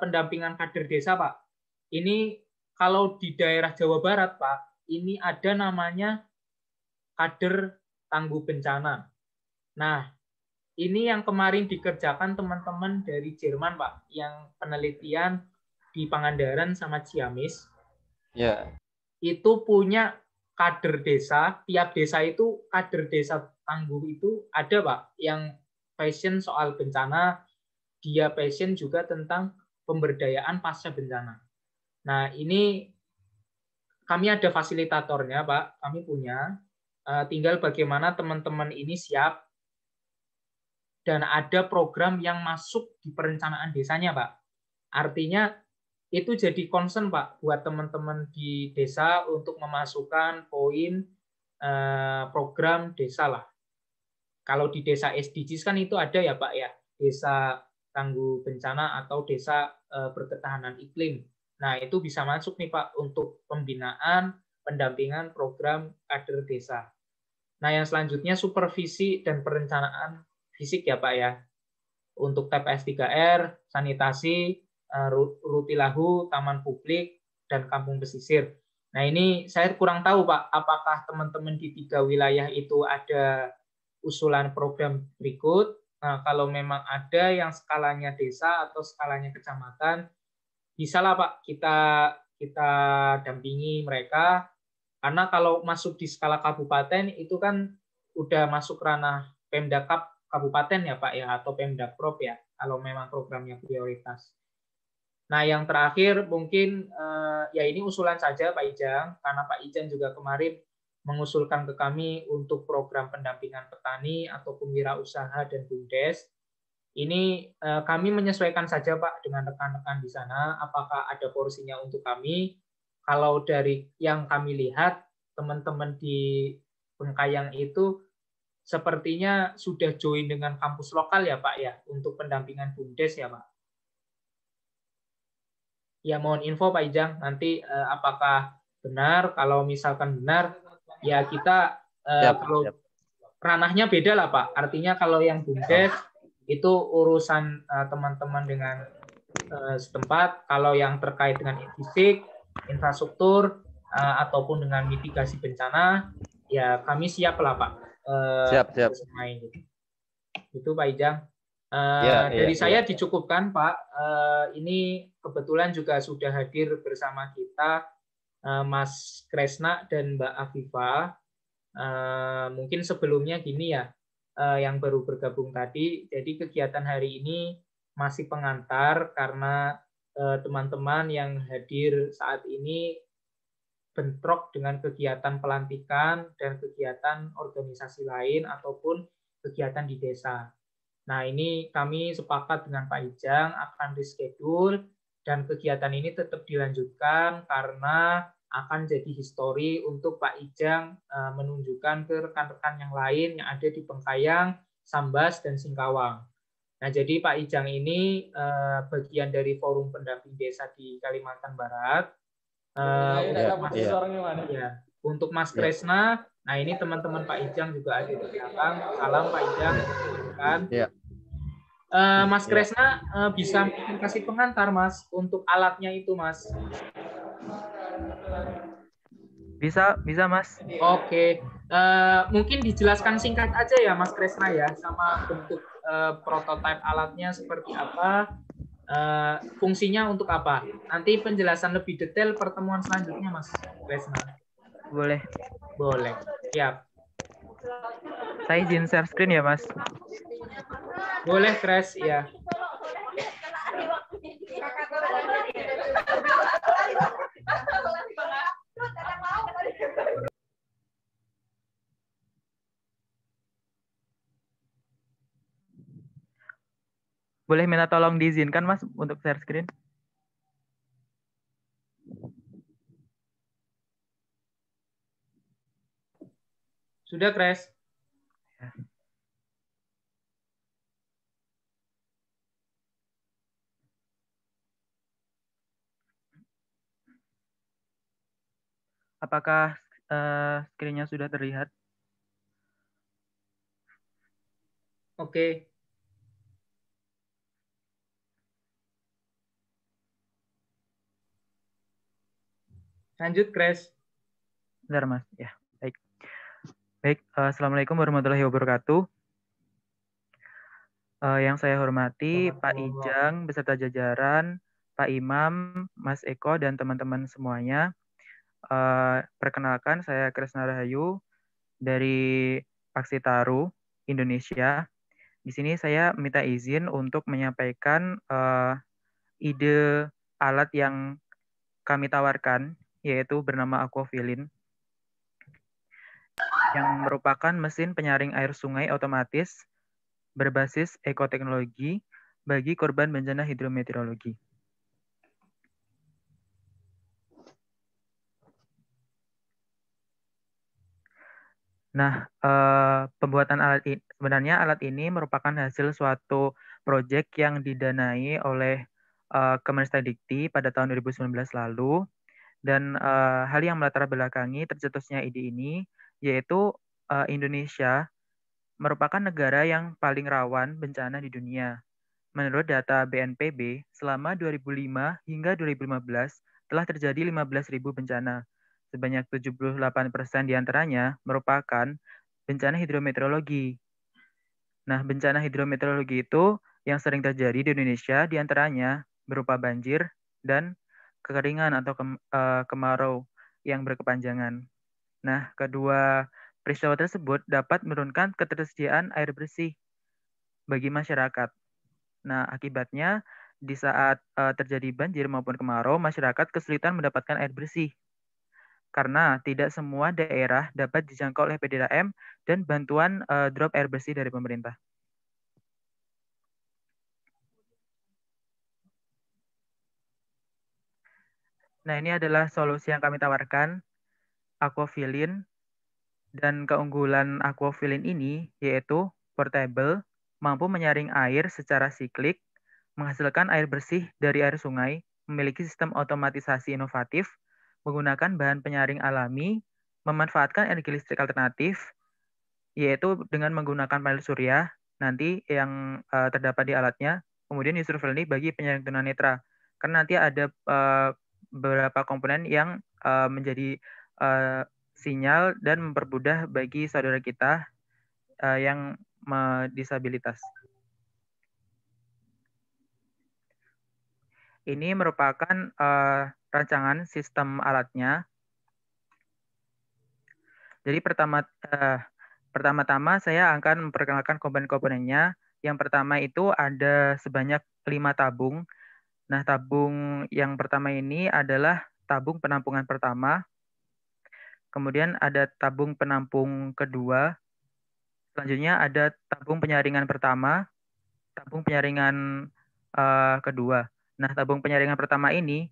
pendampingan kader desa, Pak. Ini kalau di daerah Jawa Barat, Pak, ini ada namanya kader tangguh bencana. Nah, ini yang kemarin dikerjakan teman-teman dari Jerman, Pak, yang penelitian di Pangandaran sama Ciamis. Ya. Itu punya kader desa, tiap desa itu kader desa tangguh itu ada, Pak, yang passion soal bencana, dia passion juga tentang pemberdayaan pasca bencana. Nah, ini kami ada fasilitatornya, Pak. Kami punya. Tinggal bagaimana teman-teman ini siap dan ada program yang masuk di perencanaan desanya, Pak. Artinya itu jadi concern, Pak, buat teman-teman di desa untuk memasukkan poin program desa lah. Kalau di desa SDGs kan itu ada ya, Pak, ya. Desa tangguh bencana atau desa berketahanan iklim. Nah, itu bisa masuk nih, Pak, untuk pembinaan, pendampingan program kader desa. Nah, yang selanjutnya supervisi dan perencanaan fisik ya, Pak, ya. Untuk TPS 3R, sanitasi, Rutilahu, taman publik, dan kampung pesisir. Nah, ini saya kurang tahu, Pak, apakah teman-teman di 3 wilayah itu ada usulan program berikut. Nah, kalau memang ada yang skalanya desa atau skalanya kecamatan, bisa lah, Pak, kita dampingi mereka, karena kalau masuk di skala kabupaten itu kan udah masuk ranah Pemdakap kabupaten ya, Pak, ya, atau Pemdaprov ya, kalau memang programnya prioritas. Nah, yang terakhir mungkin ya ini usulan saja, Pak Ijang, karena Pak Ijang juga kemarin mengusulkan ke kami untuk program pendampingan petani ataupun wirausaha dan BUMDes. Ini kami menyesuaikan saja, Pak, dengan rekan-rekan di sana, apakah ada porsinya untuk kami. Kalau dari yang kami lihat, teman-teman di Bengkayang itu sepertinya sudah join dengan kampus lokal ya, Pak, ya, untuk pendampingan BUMDes ya, Pak. Ya, mohon info, Pak Ijang, nanti apakah benar, kalau misalkan benar, ya kita, kalau ranahnya beda lah, Pak. Artinya kalau yang BUMDes, itu urusan teman-teman dengan setempat. Kalau yang terkait dengan fisik, infrastruktur, ataupun dengan mitigasi bencana, ya kami siap lah, Pak. Siap. Itu Pak Ijang. Dari saya dicukupkan, Pak. Ini kebetulan juga sudah hadir bersama kita Mas Kresna dan Mbak Afifa. Mungkin sebelumnya gini ya, yang baru bergabung tadi, jadi kegiatan hari ini masih pengantar karena teman-teman yang hadir saat ini bentrok dengan kegiatan pelantikan dan kegiatan organisasi lain ataupun kegiatan di desa. Nah, ini kami sepakat dengan Pak Ijang akan reschedule dan kegiatan ini tetap dilanjutkan karena akan jadi histori untuk Pak Ijang menunjukkan ke rekan-rekan yang lain yang ada di Bengkayang, Sambas, dan Singkawang. Nah, jadi Pak Ijang ini bagian dari Forum Pendamping Desa di Kalimantan Barat. Untuk Mas Kresna, nah ini teman-teman Pak Ijang juga ada di belakang. Salam Pak Ijang. Mas Kresna bisa kasih pengantar Mas untuk alatnya itu Mas. Bisa Mas. Oke, mungkin dijelaskan singkat aja ya Mas Kresna ya, sama bentuk prototipe alatnya seperti apa, fungsinya untuk apa. Nanti penjelasan lebih detail pertemuan selanjutnya Mas Kresna. Boleh. Siap. Saya izin share screen ya Mas. Boleh Kres, ya. Boleh minta tolong diizinkan Mas untuk share screen? Sudah, Kres? Ya. Apakah screen-nya sudah terlihat? Oke. Lanjut, Kres. Bentar, Mas. Ya, baik. Assalamualaikum warahmatullahi wabarakatuh. Yang saya hormati Pak Ijang beserta jajaran, Pak Imam, Mas Eko, dan teman-teman semuanya. Perkenalkan, saya Kresna Rahayu dari Paksitaru, Indonesia. Di sini saya minta izin untuk menyampaikan ide alat yang kami tawarkan, yaitu bernama Aquafilin, yang merupakan mesin penyaring air sungai otomatis berbasis ekoteknologi bagi korban bencana hidrometeorologi. Nah, pembuatan sebenarnya alat ini merupakan hasil suatu proyek yang didanai oleh Kemenristek-Dikti pada tahun 2019 lalu, dan hal yang melatar belakangi tercetusnya ide ini yaitu Indonesia merupakan negara yang paling rawan bencana di dunia. Menurut data BNPB, selama 2005 hingga 2015 telah terjadi 15.000 bencana. Sebanyak 78% diantaranya merupakan bencana hidrometeorologi. Nah, bencana hidrometeorologi itu yang sering terjadi di Indonesia diantaranya berupa banjir dan kekeringan atau kemarau yang berkepanjangan. Nah, kedua peristiwa tersebut dapat menurunkan ketersediaan air bersih bagi masyarakat. Nah, akibatnya di saat terjadi banjir maupun kemarau, masyarakat kesulitan mendapatkan air bersih karena tidak semua daerah dapat dijangkau oleh PDAM dan bantuan drop air bersih dari pemerintah. Nah, ini adalah solusi yang kami tawarkan, Aquafilin. Dan keunggulan Aquafilin ini yaitu portable, mampu menyaring air secara siklik, menghasilkan air bersih dari air sungai, memiliki sistem otomatisasi inovatif, menggunakan bahan penyaring alami, memanfaatkan energi listrik alternatif, yaitu dengan menggunakan panel surya, nanti yang terdapat di alatnya, kemudian user friendly bagi penyaring tunanetra. Karena nanti ada beberapa komponen yang menjadi sinyal dan mempermudah bagi saudara kita yang disabilitas. Ini merupakan rancangan sistem alatnya Jadi pertama-tama saya akan memperkenalkan komponen-komponennya. Yang pertama itu ada sebanyak 5 tabung. Nah, tabung yang pertama ini adalah tabung penampungan pertama. Kemudian ada tabung penampung kedua. Selanjutnya ada tabung penyaringan pertama, tabung penyaringan kedua. Nah, tabung penyaringan pertama ini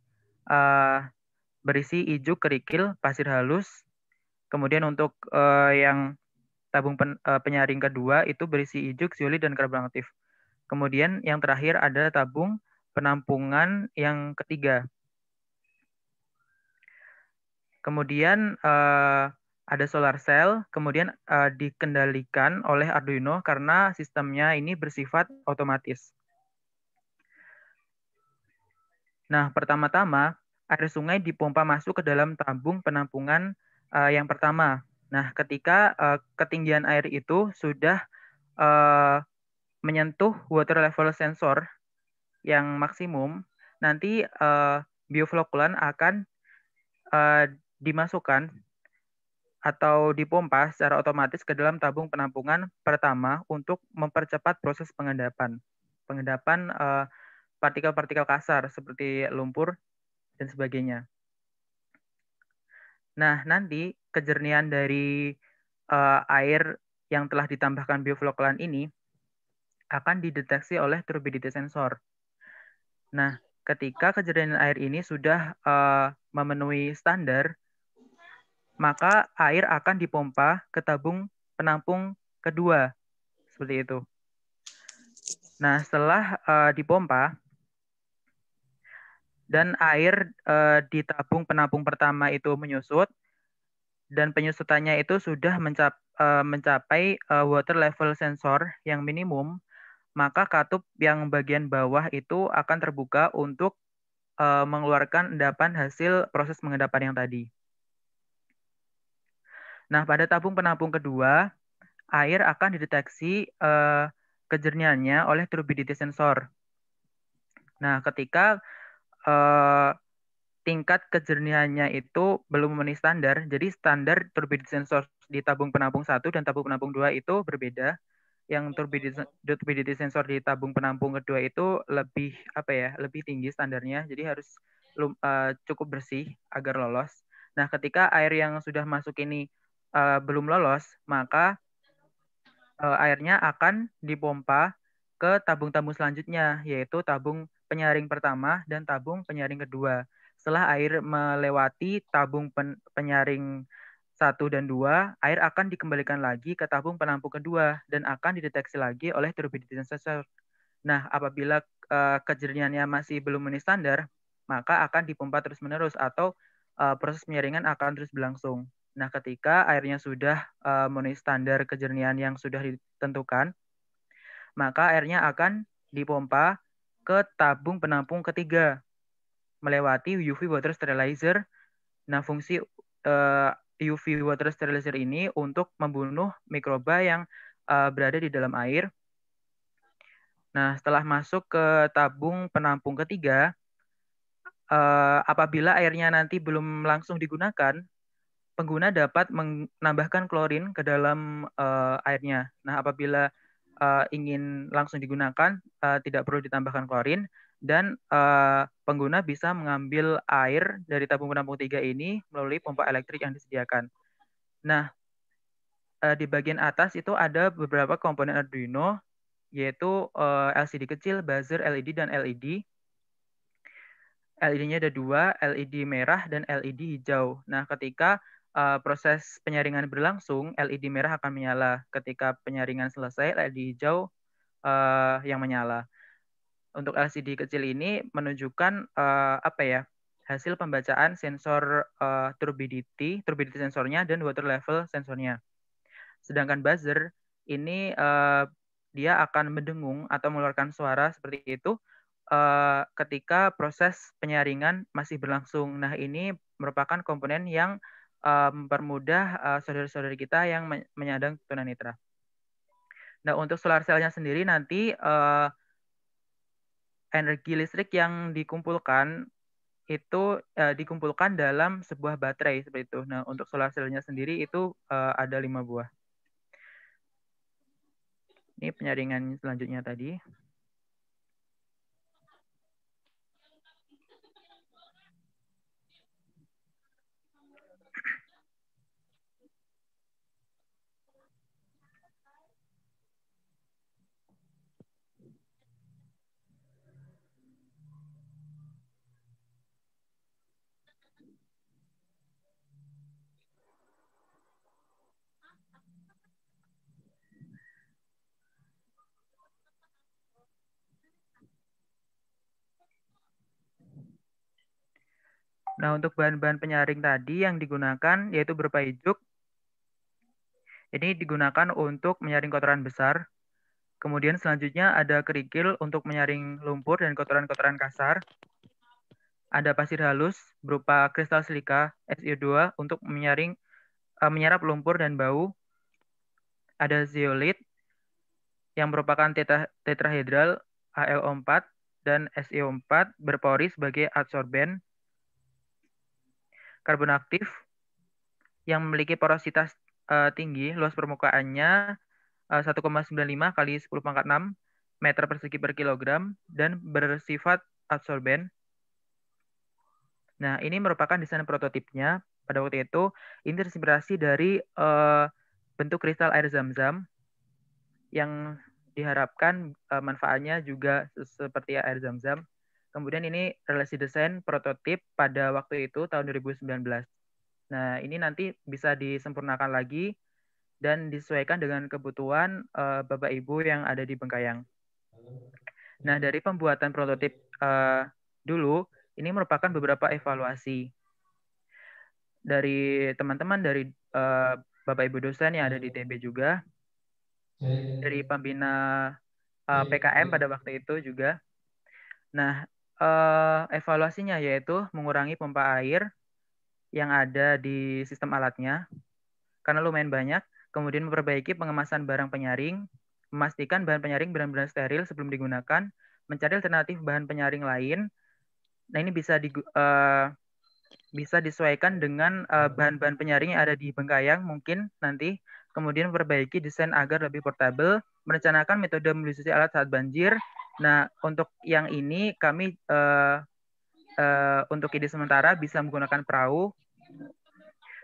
berisi ijuk, kerikil, pasir halus. Kemudian untuk yang tabung penyaring kedua itu berisi ijuk, zeolit, dan karbon aktif. Kemudian yang terakhir ada tabung penampungan yang ketiga. Kemudian ada solar cell, kemudian dikendalikan oleh Arduino karena sistemnya ini bersifat otomatis. Nah, pertama-tama air sungai dipompa masuk ke dalam tabung penampungan yang pertama. Nah, ketika ketinggian air itu sudah menyentuh water level sensor yang maksimum, nanti bioflokulan akan dimasukkan atau dipompa secara otomatis ke dalam tabung penampungan pertama untuk mempercepat proses pengendapan. Pengendapan partikel-partikel kasar seperti lumpur dan sebagainya. Nah, nanti kejernihan dari air yang telah ditambahkan bioflokulan ini akan dideteksi oleh turbidity sensor. Nah, ketika kejernihan air ini sudah memenuhi standar, maka air akan dipompa ke tabung penampung kedua. Seperti itu. Nah, setelah dipompa, dan air di tabung penampung pertama itu menyusut, dan penyusutannya itu sudah mencapai water level sensor yang minimum, maka katup yang bagian bawah itu akan terbuka untuk mengeluarkan endapan hasil proses pengendapan yang tadi. Nah, pada tabung penampung kedua, air akan dideteksi kejernihannya oleh turbidity sensor. Nah, ketika tingkat kejernihannya itu belum memenuhi standar, jadi standar turbidity sensor di tabung penampung 1 dan tabung penampung 2 itu berbeda. Yang turbidity sensor di tabung penampung kedua itu lebih lebih tinggi standarnya, jadi harus cukup bersih agar lolos. Nah, ketika air yang sudah masuk ini belum lolos, maka airnya akan dipompa ke tabung-tabung selanjutnya, yaitu tabung penyaring pertama dan tabung penyaring kedua. Setelah air melewati tabung penyaring 1 dan 2, air akan dikembalikan lagi ke tabung penampung kedua dan akan dideteksi lagi oleh turbidity sensor. Nah, apabila kejernihannya masih belum memenuhi standar, maka akan dipompa terus-menerus atau proses penyaringan akan terus berlangsung. Nah, ketika airnya sudah memenuhi standar kejernihan yang sudah ditentukan, maka airnya akan dipompa ke tabung penampung ketiga melewati UV water sterilizer. Nah, fungsi UV water sterilizer ini untuk membunuh mikroba yang berada di dalam air. Nah, setelah masuk ke tabung penampung ketiga, apabila airnya nanti belum langsung digunakan, pengguna dapat menambahkan klorin ke dalam airnya. Nah, apabila ingin langsung digunakan, tidak perlu ditambahkan klorin, dan pengguna bisa mengambil air dari tabung penampung 3 ini melalui pompa elektrik yang disediakan. Nah, di bagian atas itu ada beberapa komponen Arduino, yaitu LCD kecil, buzzer, LED, dan LED. LED-nya ada 2, LED merah dan LED hijau. Nah, ketika proses penyaringan berlangsung, LED merah akan menyala. Ketika penyaringan selesai, LED hijau yang menyala. Untuk LCD kecil ini menunjukkan hasil pembacaan sensor turbidity sensornya dan water level sensornya. Sedangkan buzzer ini dia akan mendengung atau mengeluarkan suara seperti itu ketika proses penyaringan masih berlangsung. Nah, ini merupakan komponen yang mempermudah saudara-saudari kita yang menyandang tunanetra. Nah, untuk solar cell-nya sendiri nanti energi listrik yang dikumpulkan itu dikumpulkan dalam sebuah baterai seperti itu. Nah, untuk solar cell-nya sendiri itu ada 5 buah. Ini penyaringan selanjutnya tadi. Nah, untuk bahan-bahan penyaring tadi yang digunakan yaitu berupa ijuk. Ini digunakan untuk menyaring kotoran besar. Kemudian selanjutnya ada kerikil untuk menyaring lumpur dan kotoran-kotoran kasar. Ada pasir halus berupa kristal silika SiO2 untuk menyerap lumpur dan bau. Ada zeolit yang merupakan tetrahedral HLO4 dan SiO4 berpori sebagai adsorben. Karbon aktif yang memiliki porositas tinggi, luas permukaannya 1,95 kali 10 pangkat 6 meter persegi per kilogram dan bersifat adsorben. Nah, ini merupakan desain prototipnya pada waktu itu. Ini terinspirasi dari bentuk kristal air zam-zam yang diharapkan manfaatnya juga seperti air zam-zam. Kemudian ini relasi desain prototip pada waktu itu tahun 2019. Nah, ini nanti bisa disempurnakan lagi dan disesuaikan dengan kebutuhan Bapak Ibu yang ada di Bengkayang. Nah, dari pembuatan prototip dulu, ini merupakan beberapa evaluasi dari teman-teman dari Bapak Ibu dosen yang ada di TB juga, dari pembina PKM pada waktu itu juga. Nah, evaluasinya yaitu mengurangi pompa air yang ada di sistem alatnya, karena lumayan banyak. Kemudian memperbaiki pengemasan barang penyaring, memastikan bahan penyaring benar-benar steril sebelum digunakan, mencari alternatif bahan penyaring lain. Nah, ini bisa disesuaikan dengan bahan-bahan penyaring yang ada di Bengkayang mungkin nanti. Kemudian memperbaiki desain agar lebih portable, merencanakan metode mobilisasi alat saat banjir. Nah, untuk yang ini kami untuk ide sementara bisa menggunakan perahu.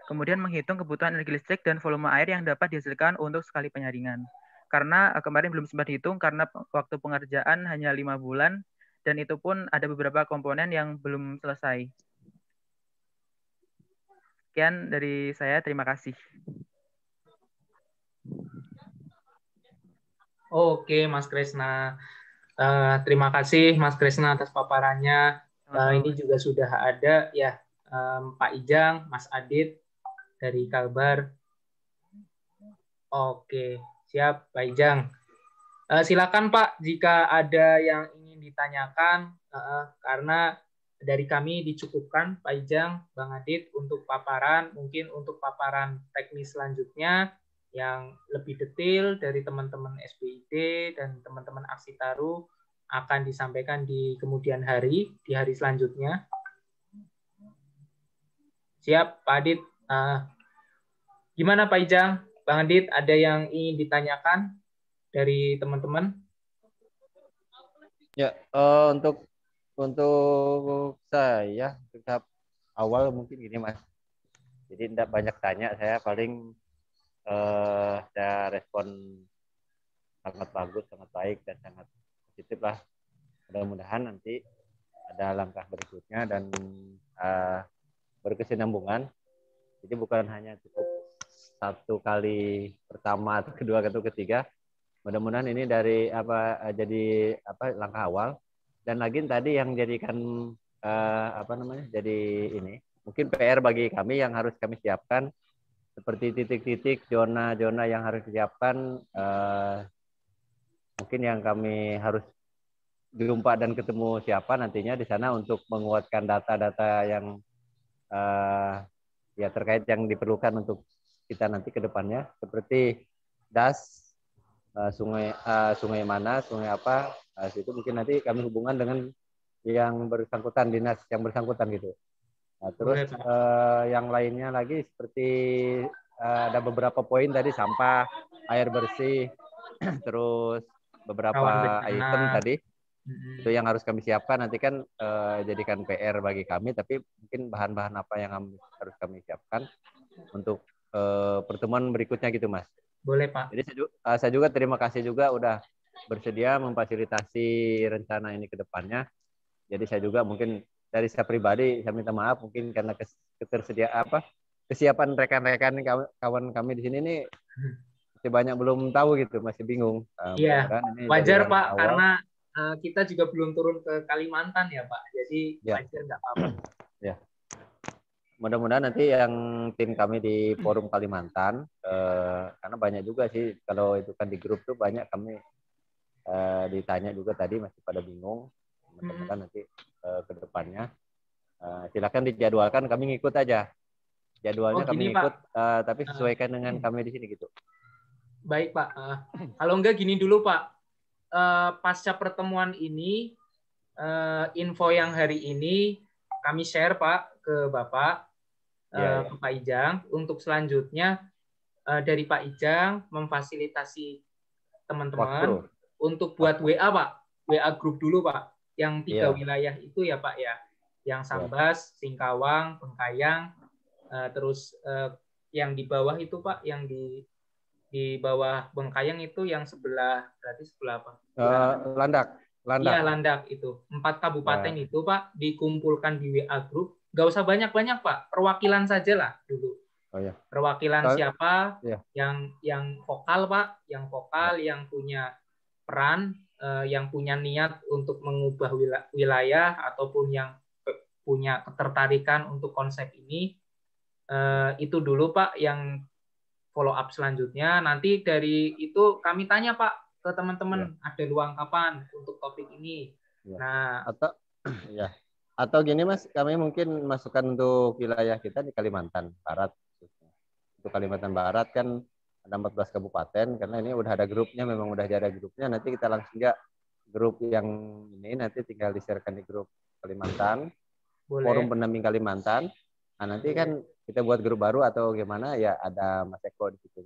Kemudian menghitung kebutuhan energi listrik dan volume air yang dapat dihasilkan untuk sekali penyaringan. Karena kemarin belum sempat hitung karena waktu pengerjaan hanya 5 bulan dan itu pun ada beberapa komponen yang belum selesai. Sekian dari saya, terima kasih. Oke, Mas Kresna. Terima kasih Mas Kresna atas paparannya. Ini juga sudah ada ya Pak Ijang, Mas Adit dari Kalbar. Oke, siap Pak Ijang. Silakan Pak jika ada yang ingin ditanyakan karena dari kami dicukupkan Pak Ijang, Bang Adit untuk paparan, mungkin untuk paparan teknis selanjutnya yang lebih detail dari teman-teman SBID dan teman-teman Aksi Taruh akan disampaikan di kemudian hari, di hari selanjutnya. Siap, Pak Adit. Gimana Pak Ijang, Bang Adit, ada yang ingin ditanyakan dari teman-teman? Ya, untuk saya tahap awal mungkin gini Mas. Jadi tidak banyak tanya, saya paling ada respon sangat bagus, sangat baik dan sangat positif lah. Mudah-mudahan nanti ada langkah berikutnya dan berkesinambungan. Jadi bukan hanya cukup satu kali pertama atau kedua atau ketiga. Mudah-mudahan ini dari jadi langkah awal. Dan lagi tadi yang jadikan jadi ini mungkin PR bagi kami yang harus kami siapkan seperti titik-titik zona-zona yang harus disiapkan, mungkin yang kami harus jumpa dan ketemu siapa nantinya di sana untuk menguatkan data-data yang ya terkait yang diperlukan untuk kita nanti ke depannya, seperti das, sungai mana, sungai apa, itu mungkin nanti kami hubungan dengan yang bersangkutan, dinas yang bersangkutan gitu. Nah, terus yang lainnya lagi seperti ada beberapa poin tadi, sampah, air bersih, terus beberapa item tadi itu yang harus kami siapkan. Nanti kan jadikan PR bagi kami, tapi mungkin bahan-bahan apa yang harus kami siapkan untuk pertemuan berikutnya gitu, Mas. Boleh, Pak. Jadi saya juga terima kasih juga udah bersedia memfasilitasi rencana ini ke depannya. Jadi saya juga mungkin dari saya pribadi saya minta maaf mungkin karena kesiapan rekan-rekan kawan kami di sini nih masih banyak belum tahu gitu, masih bingung. Iya, wajar Pak, karena kita juga belum turun ke Kalimantan ya Pak, jadi wajar nggak apa-apa. Ya. Mudah-mudahan nanti yang tim kami di Forum Kalimantan, karena banyak juga sih kalau itu kan di grup tuh banyak kami ditanya juga tadi masih pada bingung. Mudah-mudahan nanti ke depannya silakan dijadwalkan, kami ngikut aja. Jadwalnya kami ngikut, tapi sesuaikan dengan kami di sini gitu. Baik Pak, kalau enggak gini dulu Pak, pasca pertemuan ini, info yang hari ini kami share Pak ke Bapak, ke Pak Ijang. Untuk selanjutnya dari Pak Ijang memfasilitasi teman-teman untuk buat WA Pak, WA grup dulu Pak, yang 3 wilayah itu ya Pak ya, yang Sambas, Singkawang, Bengkayang, terus yang di bawah itu Pak, yang di bawah Bengkayang itu yang berarti sebelah apa? Landak. Iya, Landak itu. 4 kabupaten itu Pak dikumpulkan di WA group. Gak usah banyak-banyak Pak, perwakilan saja lah dulu. Perwakilan siapa yang vokal Pak, yang vokal, yang punya peran, yang punya niat untuk mengubah wilayah ataupun yang punya ketertarikan untuk konsep ini, itu dulu Pak yang follow up selanjutnya. Nanti dari itu kami tanya Pak ke teman-teman, ada luang kapan untuk topik ini. Nah, atau gini Mas, kami mungkin masukkan untuk wilayah kita di Kalimantan Barat. Untuk Kalimantan Barat kan ada 14 kabupaten, karena ini udah ada grupnya, memang udah ada grupnya. Nanti kita langsung grup yang ini nanti tinggal di-share-kan di grup Kalimantan. Boleh. Forum Pendamping Kalimantan. Nah, nanti kan kita buat grup baru atau gimana ya, ada Mas Eko di situ.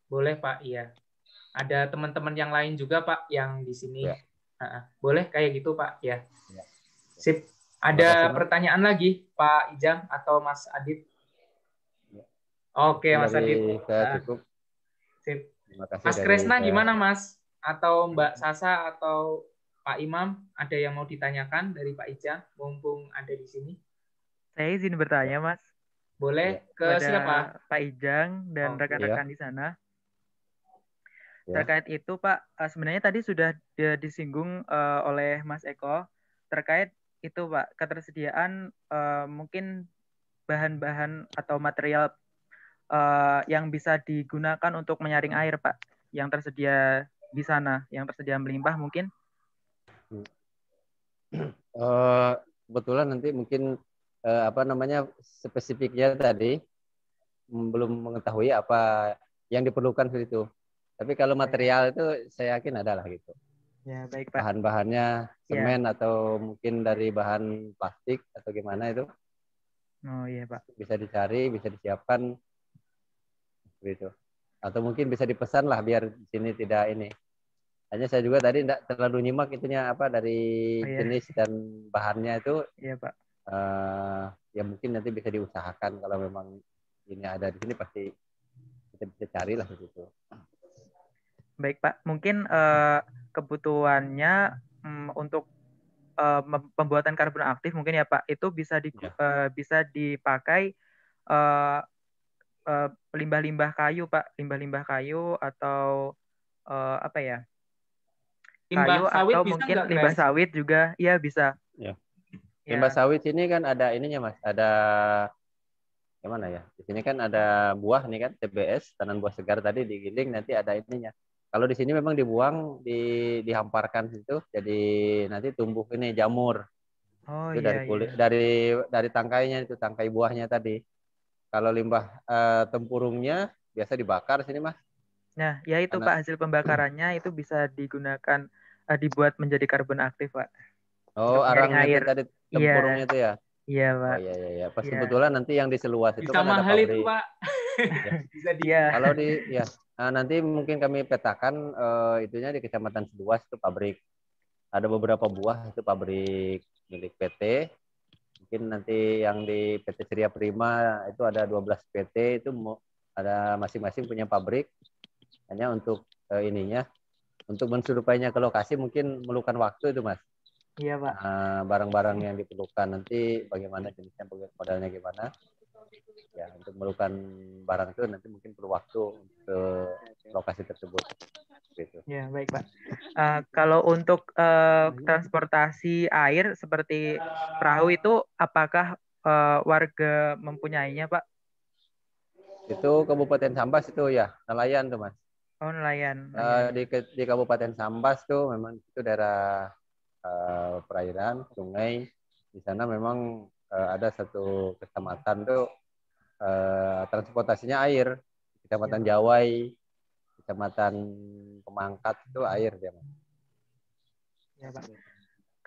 Boleh Pak, iya. Ada teman-teman yang lain juga Pak yang di sini. Boleh kayak gitu Pak ya. Sip. Ada pertanyaan lagi Pak Ijang atau Mas Adit? Oke Mas Adit. Saya cukup. Sip. Mas Kresna gimana Mas? Atau Mbak Sasa atau Pak Imam, ada yang mau ditanyakan dari Pak Ijang mumpung ada di sini? Saya izin bertanya, Mas. Boleh. Ke siapa? Pak Ijang dan rekan-rekan di sana. Terkait itu, Pak, sebenarnya tadi sudah disinggung oleh Mas Eko. Terkait itu, Pak, ketersediaan mungkin bahan-bahan atau material yang bisa digunakan untuk menyaring air, Pak, yang tersedia di sana, yang tersedia melimpah mungkin. Kebetulan nanti mungkin spesifiknya tadi belum mengetahui apa yang diperlukan seperti itu. Tapi kalau material itu saya yakin ada lah gitu. Ya, baik Pak. Bahan-bahannya semen atau mungkin dari bahan plastik atau gimana itu. Oh iya Pak. Bisa dicari, bisa disiapkan seperti itu. Atau mungkin bisa dipesan lah biar di sini tidak ini. Hanya saya juga tadi tidak terlalu nyimak itunya apa dari jenis dan bahannya itu. Iya Pak. Ya mungkin nanti bisa diusahakan kalau memang ini ada di sini pasti kita bisa carilah begitu. Baik Pak, mungkin kebutuhannya untuk pembuatan karbon aktif mungkin ya Pak, itu bisa bisa dipakai limbah-limbah kayu Pak, limbah-limbah kayu atau apa ya? Kayu atau mungkin limbah sawit juga, iya bisa. Ya. Limbah sawit ini kan ada ininya Mas, ada gimana ya? Di sini kan ada buah nih kan, TBS, tanam buah segar tadi digiling nanti ada ininya. Kalau di sini memang dibuang, dihamparkan situ, jadi nanti tumbuh ini jamur. Oh itu iya. Dari kulit, dari tangkainya itu, tangkai buahnya tadi. Kalau limbah tempurungnya biasa dibakar sini Mas. Nah, ya itu Pak, hasil pembakarannya itu bisa digunakan dibuat menjadi karbon aktif Pak. Oh, untuk arang nyaring itu air. tadi Iya, tempurungnya itu ya. iya Oh Pak. iya. Pas Iya. kebetulan nanti yang di Seluas itu Bisa kan ada mahal itu, pabrik. Pak. Ya. Bisa di Iya. Kalau di ya nanti mungkin kami petakan itunya di Kecamatan Seluas itu pabrik. Ada beberapa buah itu pabrik milik PT. Mungkin nanti yang di PT Surya Prima itu ada 12 PT itu ada masing-masing punya pabrik. Hanya untuk ininya, untuk mensurveinya ke lokasi mungkin memerlukan waktu itu Mas. Iya Pak. Barang-barang yang diperlukan nanti bagaimana jenisnya, modelnya gimana. Ya, untuk memerlukan barang itu nanti mungkin perlu waktu untuk lokasi tersebut. Gitu. Ya, baik Pak. Kalau untuk transportasi air seperti perahu itu, apakah warga mempunyainya Pak? Itu Kabupaten Sambas itu ya, nelayan tuh Mas. Oh, nelayan. Di Kabupaten Sambas tuh memang itu daerah perairan, sungai. Di sana memang ada satu kecamatan tuh transportasinya air. Kecamatan Jawai, Kecamatan Pemangkat itu air dia. Ya, Pak.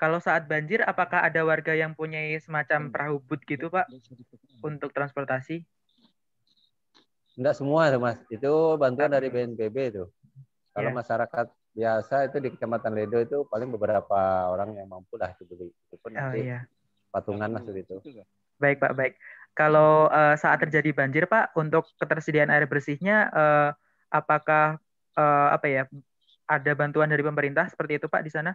Kalau saat banjir, apakah ada warga yang punya semacam perahu boot gitu, Pak, untuk transportasi? Enggak semua tuh Mas, itu bantuan dari BNPB itu. Kalau masyarakat biasa itu di Kecamatan Ledo itu paling beberapa orang yang mampu lah itu beli. Itu pun nanti patungan mas itu. Baik Pak, baik. Kalau saat terjadi banjir Pak, untuk ketersediaan air bersihnya, apakah ada bantuan dari pemerintah seperti itu Pak di sana?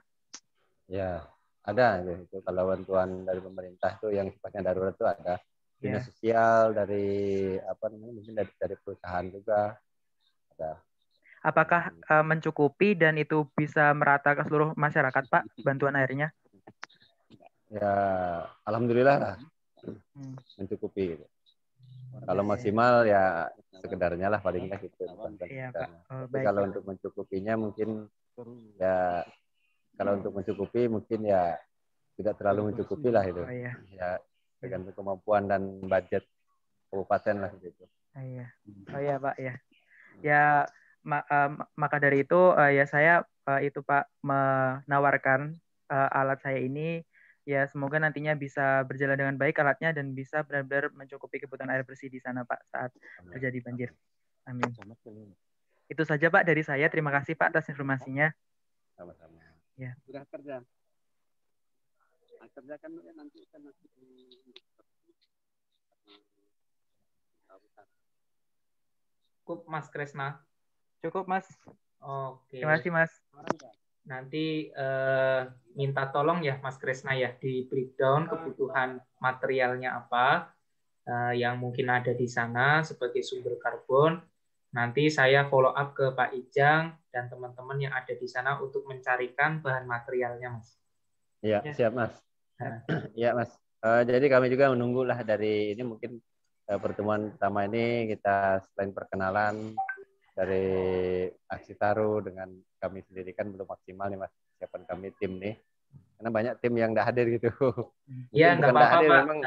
Ya, ada itu. Kalau bantuan dari pemerintah itu yang sifatnya darurat itu ada. Dinas sosial dari mungkin dari perusahaan juga ada. Apakah mencukupi dan itu bisa merata ke seluruh masyarakat Pak bantuan airnya? Ya, alhamdulillah lah mencukupi. Gitu. Kalau maksimal ya sekedarnya lah paling nggak gitu. Iya, Pak. Tapi kalau untuk mencukupinya mungkin ya kalau untuk mencukupi mungkin ya tidak terlalu mencukupi lah itu. Ya tergantung kemampuan dan budget kabupaten lah gitu. Oh iya Pak ya. Ya maka dari itu ya saya itu Pak menawarkan alat saya ini ya semoga nantinya bisa berjalan dengan baik alatnya dan bisa benar-benar mencukupi kebutuhan air bersih di sana Pak saat terjadi banjir. Amin. Itu saja Pak dari saya. Terima kasih Pak atas informasinya. Sama-sama. Ya. Sudah kerja. Kerja kan nanti kan Cukup Mas Kresna. Cukup Mas. Oke. Terima kasih Mas. Nanti minta tolong ya Mas Kresna ya di breakdown kebutuhan materialnya apa yang mungkin ada di sana sebagai sumber karbon. Nanti saya follow up ke Pak Ijang dan teman-teman yang ada di sana untuk mencarikan bahan materialnya Mas. Iya, siap Mas. Iya Mas. Jadi kami juga menunggulah dari ini mungkin pertemuan pertama ini kita selain perkenalan dari Aksi Taruh dengan kami sendiri kan belum maksimal nih Mas siapan kami tim nih karena banyak tim yang udah hadir gitu. Iya nggak apa-apa Pak. Memang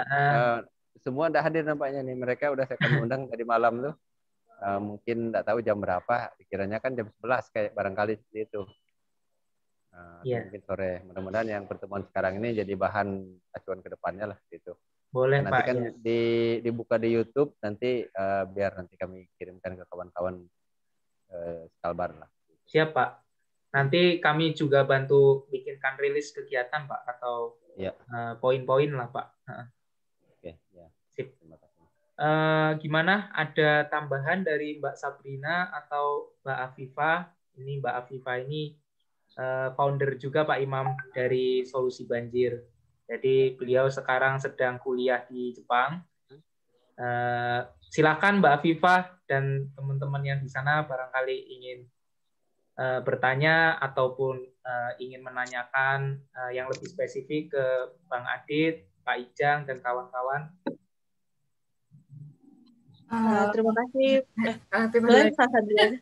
semua udah hadir nampaknya nih, mereka udah saya kami undang tadi malam tuh mungkin nggak tahu jam berapa, pikirannya kan jam 11 kayak barangkali seperti itu. Mungkin sore. Mudah-mudahan yang pertemuan sekarang ini jadi bahan acuan ke depannya lah gitu. Boleh nanti Pak. Kan dibuka di YouTube nanti biar nanti kami kirimkan ke kawan-kawan Skalbar lah. Siap Pak. Nanti kami juga bantu bikinkan rilis kegiatan Pak atau poin-poin lah Pak. Oke, ya. Sip. Gimana? Ada tambahan dari Mbak Sabrina atau Mbak Afifah? Ini Mbak Afifah ini founder juga Pak Imam dari Solusi Banjir. Jadi beliau sekarang sedang kuliah di Jepang. Silakan Mbak Afifah dan teman-teman yang di sana barangkali ingin bertanya ataupun ingin menanyakan yang lebih spesifik ke Bang Adit, Pak Ijang dan kawan-kawan. Terima kasih. Boleh Pak Sabrina.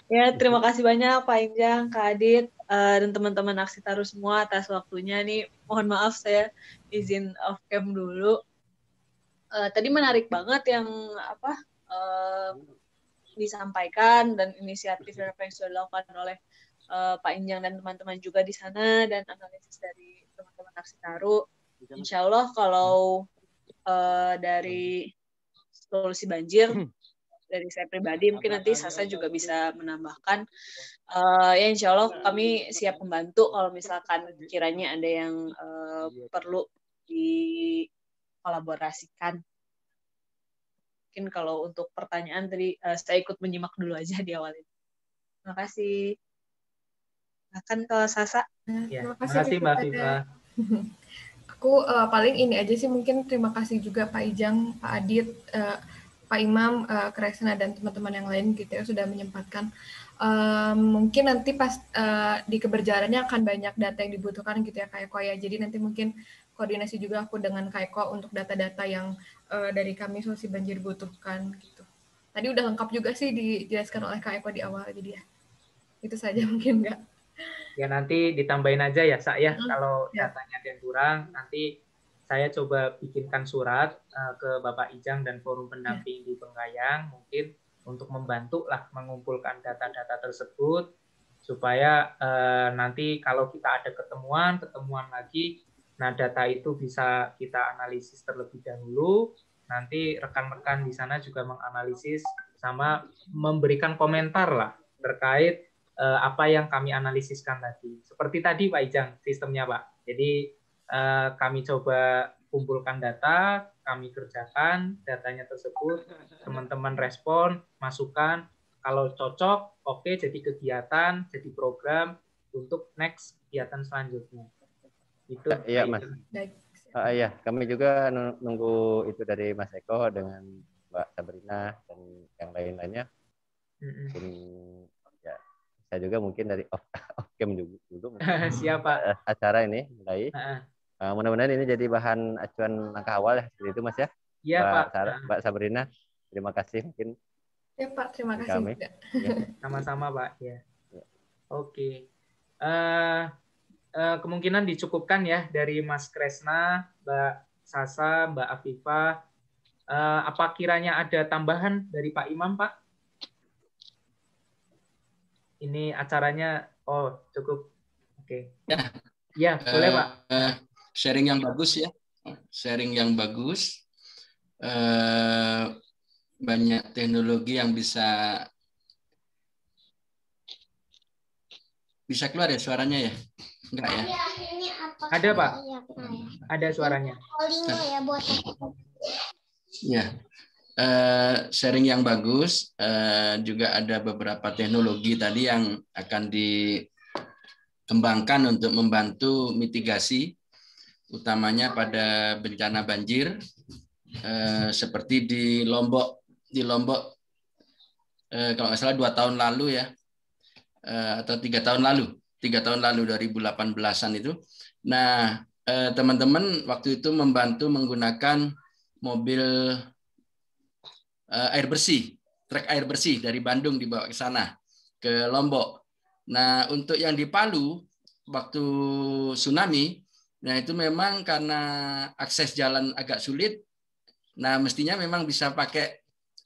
Ya, terima kasih banyak Pak Ijang, Kak Adit, dan teman-teman Aksi Taruh semua atas waktunya nih. Mohon maaf saya izin off cam dulu. Tadi menarik banget yang disampaikan dan inisiatif dan apa yang sudah dilakukan oleh Pak Injang dan teman-teman juga di sana, dan analisis dari teman-teman Aksitaru. Insya Allah kalau dari solusi banjir, dari saya pribadi, mungkin nanti Sasa juga bisa menambahkan. Ya insya Allah kami siap membantu kalau misalkan kiranya ada yang perlu dikolaborasikan. Mungkin kalau untuk pertanyaan tadi saya ikut menyimak dulu aja di awal ini. Terima kasih. Bahkan ke Sasa. Ya, terima kasih Mbak Viva. Aku paling ini aja sih, mungkin terima kasih juga Pak Ijang, Pak Adit, Pak Imam, Kresna, dan teman-teman yang lain gitu ya, sudah menyempatkan. Mungkin nanti pas di keberjalannya akan banyak data yang dibutuhkan gitu ya Kak Eko ya. Jadi nanti mungkin koordinasi juga aku dengan Kak Eko untuk data-data yang dari kami solusi banjir butuhkan gitu. Tadi udah lengkap juga sih dijelaskan oleh Kak Eko di awal, jadi ya itu saja mungkin enggak. Ya nanti ditambahin aja ya Sak ya, kalau datanya ada yang kurang, nanti saya coba bikinkan surat ke Bapak Ijang dan forum pendamping di Bengkayang, mungkin untuk membantu lah mengumpulkan data-data tersebut, supaya nanti kalau kita ada ketemuan lagi, nah data itu bisa kita analisis terlebih dahulu, nanti rekan-rekan di sana juga menganalisis sama memberikan komentar lah terkait apa yang kami analisiskan tadi. Seperti tadi Pak Ijang, sistemnya Pak. Jadi kami coba kumpulkan data, kami kerjakan datanya tersebut, teman-teman respon, masukan, kalau cocok, oke, jadi kegiatan, jadi program untuk next kegiatan selanjutnya. Itu. Iya Mas. Iya, kami juga nunggu itu dari Mas Eko dengan Mbak Sabrina dan yang lain-lainnya. Ya, saya juga mungkin dari off cam dulu. Siapa? Acara ini mulai. Mudah-mudahan ini jadi bahan acuan langkah awal ya, seperti itu Mas ya. Iya Pak. Mbak Sabrina, terima kasih mungkin. Ya Pak, terima kasih kami. juga. Sama-sama Pak. Ya. Oke. Kemungkinan dicukupkan ya dari Mas Kresna, Mbak Sasa, Mbak Afifah. Apa kiranya ada tambahan dari Pak Imam, Pak? Ini acaranya, cukup. Oke. Ya, boleh Pak. Sharing yang bagus ya. Sharing yang bagus. Banyak teknologi yang bisa keluar ya suaranya ya? Enggak ya? Ada Pak. Ada suaranya. Ya. Sharing yang bagus. Juga ada beberapa teknologi tadi yang akan dikembangkan untuk membantu mitigasi, utamanya pada bencana banjir, seperti di Lombok. Kalau nggak salah 2 tahun lalu ya, atau 3 tahun lalu 2018-an itu. Nah, teman-teman waktu itu membantu menggunakan mobil air bersih, truk air bersih dari Bandung dibawa ke sana, ke Lombok. Nah, untuk yang di Palu waktu tsunami, nah itu memang karena akses jalan agak sulit. Nah, mestinya memang bisa pakai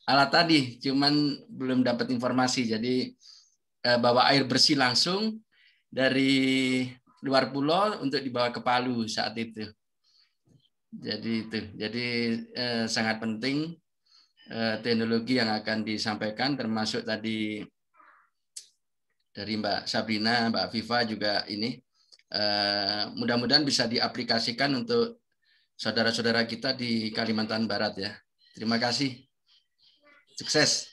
alat tadi, cuman belum dapat informasi. Jadi bawa air bersih langsung dari luar pulau untuk dibawa ke Palu saat itu. Jadi sangat penting teknologi yang akan disampaikan, termasuk tadi dari Mbak Sabrina, Mbak Viva juga ini. Mudah-mudahan bisa diaplikasikan untuk saudara-saudara kita di Kalimantan Barat ya. Terima kasih. Sukses.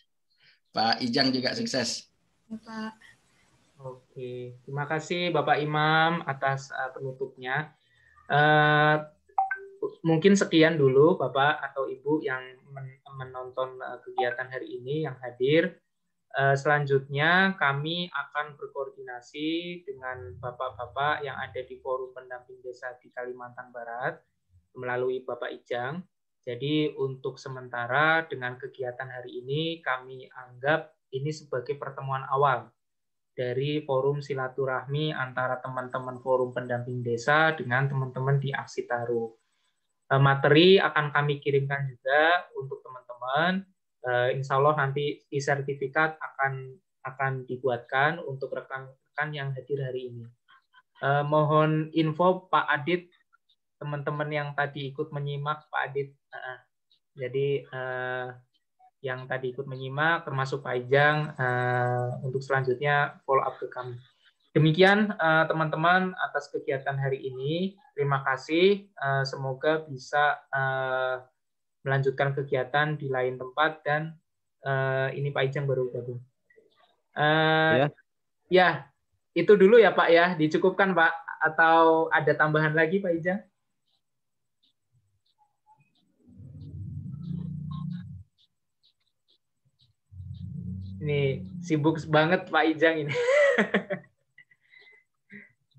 Pak Ijang juga sukses. Ya, Pak. Oke, terima kasih Bapak Imam atas penutupnya. Mungkin sekian dulu Bapak atau Ibu yang menonton kegiatan hari ini, yang hadir. Selanjutnya kami akan berkoordinasi dengan Bapak-Bapak yang ada di Forum Pendamping Desa di Kalimantan Barat melalui Bapak Ijang. Jadi untuk sementara dengan kegiatan hari ini kami anggap ini sebagai pertemuan awal dari forum silaturahmi antara teman-teman Forum Pendamping Desa dengan teman-teman di Aksitaru. Materi akan kami kirimkan juga untuk teman-teman. Insya Allah nanti e-sertifikat akan akan dibuatkan untuk rekan-rekan yang hadir hari ini. Mohon info Pak Adit, teman-teman yang tadi ikut menyimak, Pak Adit. Jadi yang tadi ikut menyimak, termasuk Pak Ijang, untuk selanjutnya follow up ke kami. Demikian teman-teman atas kegiatan hari ini. Terima kasih. Semoga bisa melanjutkan kegiatan di lain tempat dan ini Pak Ijang baru gabung. Ya, itu dulu ya Pak ya. Dicukupkan Pak atau ada tambahan lagi Pak Ijang? Ini sibuk banget Pak Ijang ini.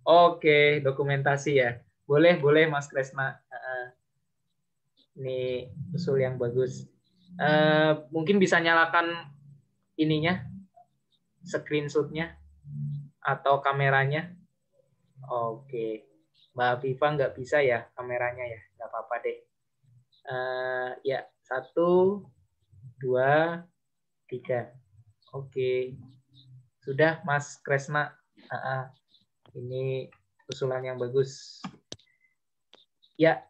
Oke, dokumentasi ya. Boleh Mas Kresna. Ini usul yang bagus. Mungkin bisa nyalakan ininya, screenshot-nya atau kameranya. Oke. Mbak Viva nggak bisa ya kameranya ya. Nggak apa-apa deh. Ya, 1, 2, 3. Oke. Sudah Mas Kresna. Ini usulan yang bagus. Ya,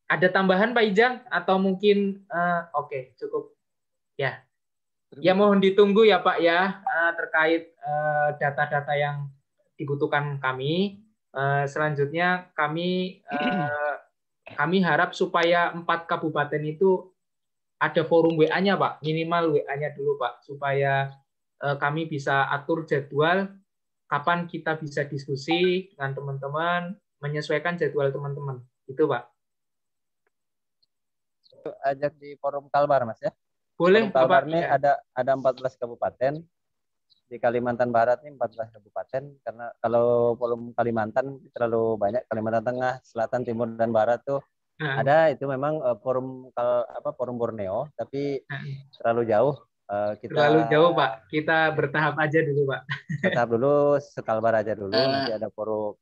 ada tambahan Pak Ijang atau mungkin oke, cukup. Ya. Ya mohon ditunggu ya Pak ya terkait data-data yang dibutuhkan kami. Selanjutnya kami harap supaya 4 kabupaten itu ada forum WA-nya Pak, minimal WA-nya dulu Pak, supaya kami bisa atur jadwal kapan kita bisa diskusi dengan teman-teman, menyesuaikan jadwal teman-teman. Itu, Pak. Ajak di forum Kalbar, Mas ya. Boleh, forum Kalbar Bapak. Ini Ya. ada 14 kabupaten. Di Kalimantan Barat ini 14 kabupaten, karena kalau forum Kalimantan terlalu banyak. Kalimantan Tengah, Selatan, Timur, dan Barat tuh ada. Itu memang forum Borneo, tapi terlalu jauh. Terlalu jauh Pak, kita bertahap aja dulu Pak. Bertahap dulu, sekalbar aja dulu, nanti ada forum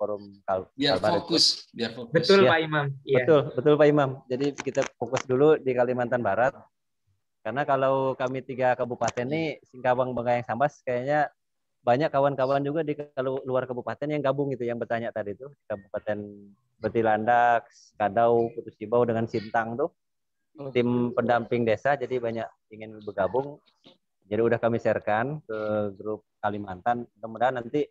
biar Kalbar fokus, itu. biar fokus. Betul ya. Pak Imam. Betul Pak Imam. Jadi kita fokus dulu di Kalimantan Barat, karena kalau kami 3 kabupaten ini Singkawang, Bengkayang, Sambas, kayaknya banyak kawan-kawan juga di luar kabupaten yang gabung itu, yang bertanya tadi itu, Kabupaten Betilandak, Kadau, Putus Ibau dengan Sintang tuh. Tim pendamping desa, jadi banyak ingin bergabung. Jadi udah kami sharekan ke grup Kalimantan. Mudah-mudahan nanti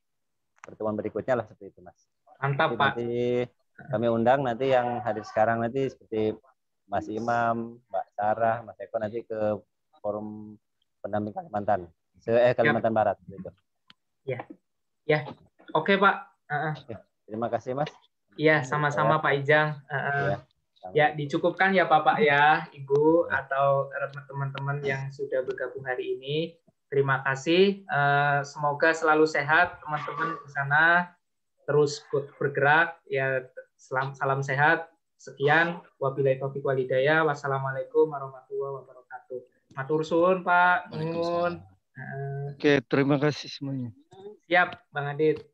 pertemuan berikutnya lah seperti itu, Mas. Mantap, Pak. Nanti kami undang nanti yang hadir sekarang nanti seperti Mas Imam, Mbak Sarah, Mas Eko nanti ke forum pendamping Kalimantan. Kalimantan Barat gitu. Ya. Oke, Pak. Terima kasih, Mas. Iya, sama-sama Pak Ijang. Ya, dicukupkan ya Bapak ya, Ibu, atau teman-teman yang sudah bergabung hari ini. Terima kasih. Semoga selalu sehat teman-teman di sana, terus bergerak. Ya, salam sehat. Sekian. Wabillahi taufiq wal hidayah. Wassalamualaikum warahmatullahi wabarakatuh. Matur suwun, Pak. Nuwun. Oke, terima kasih semuanya. Siap, Bang Adit.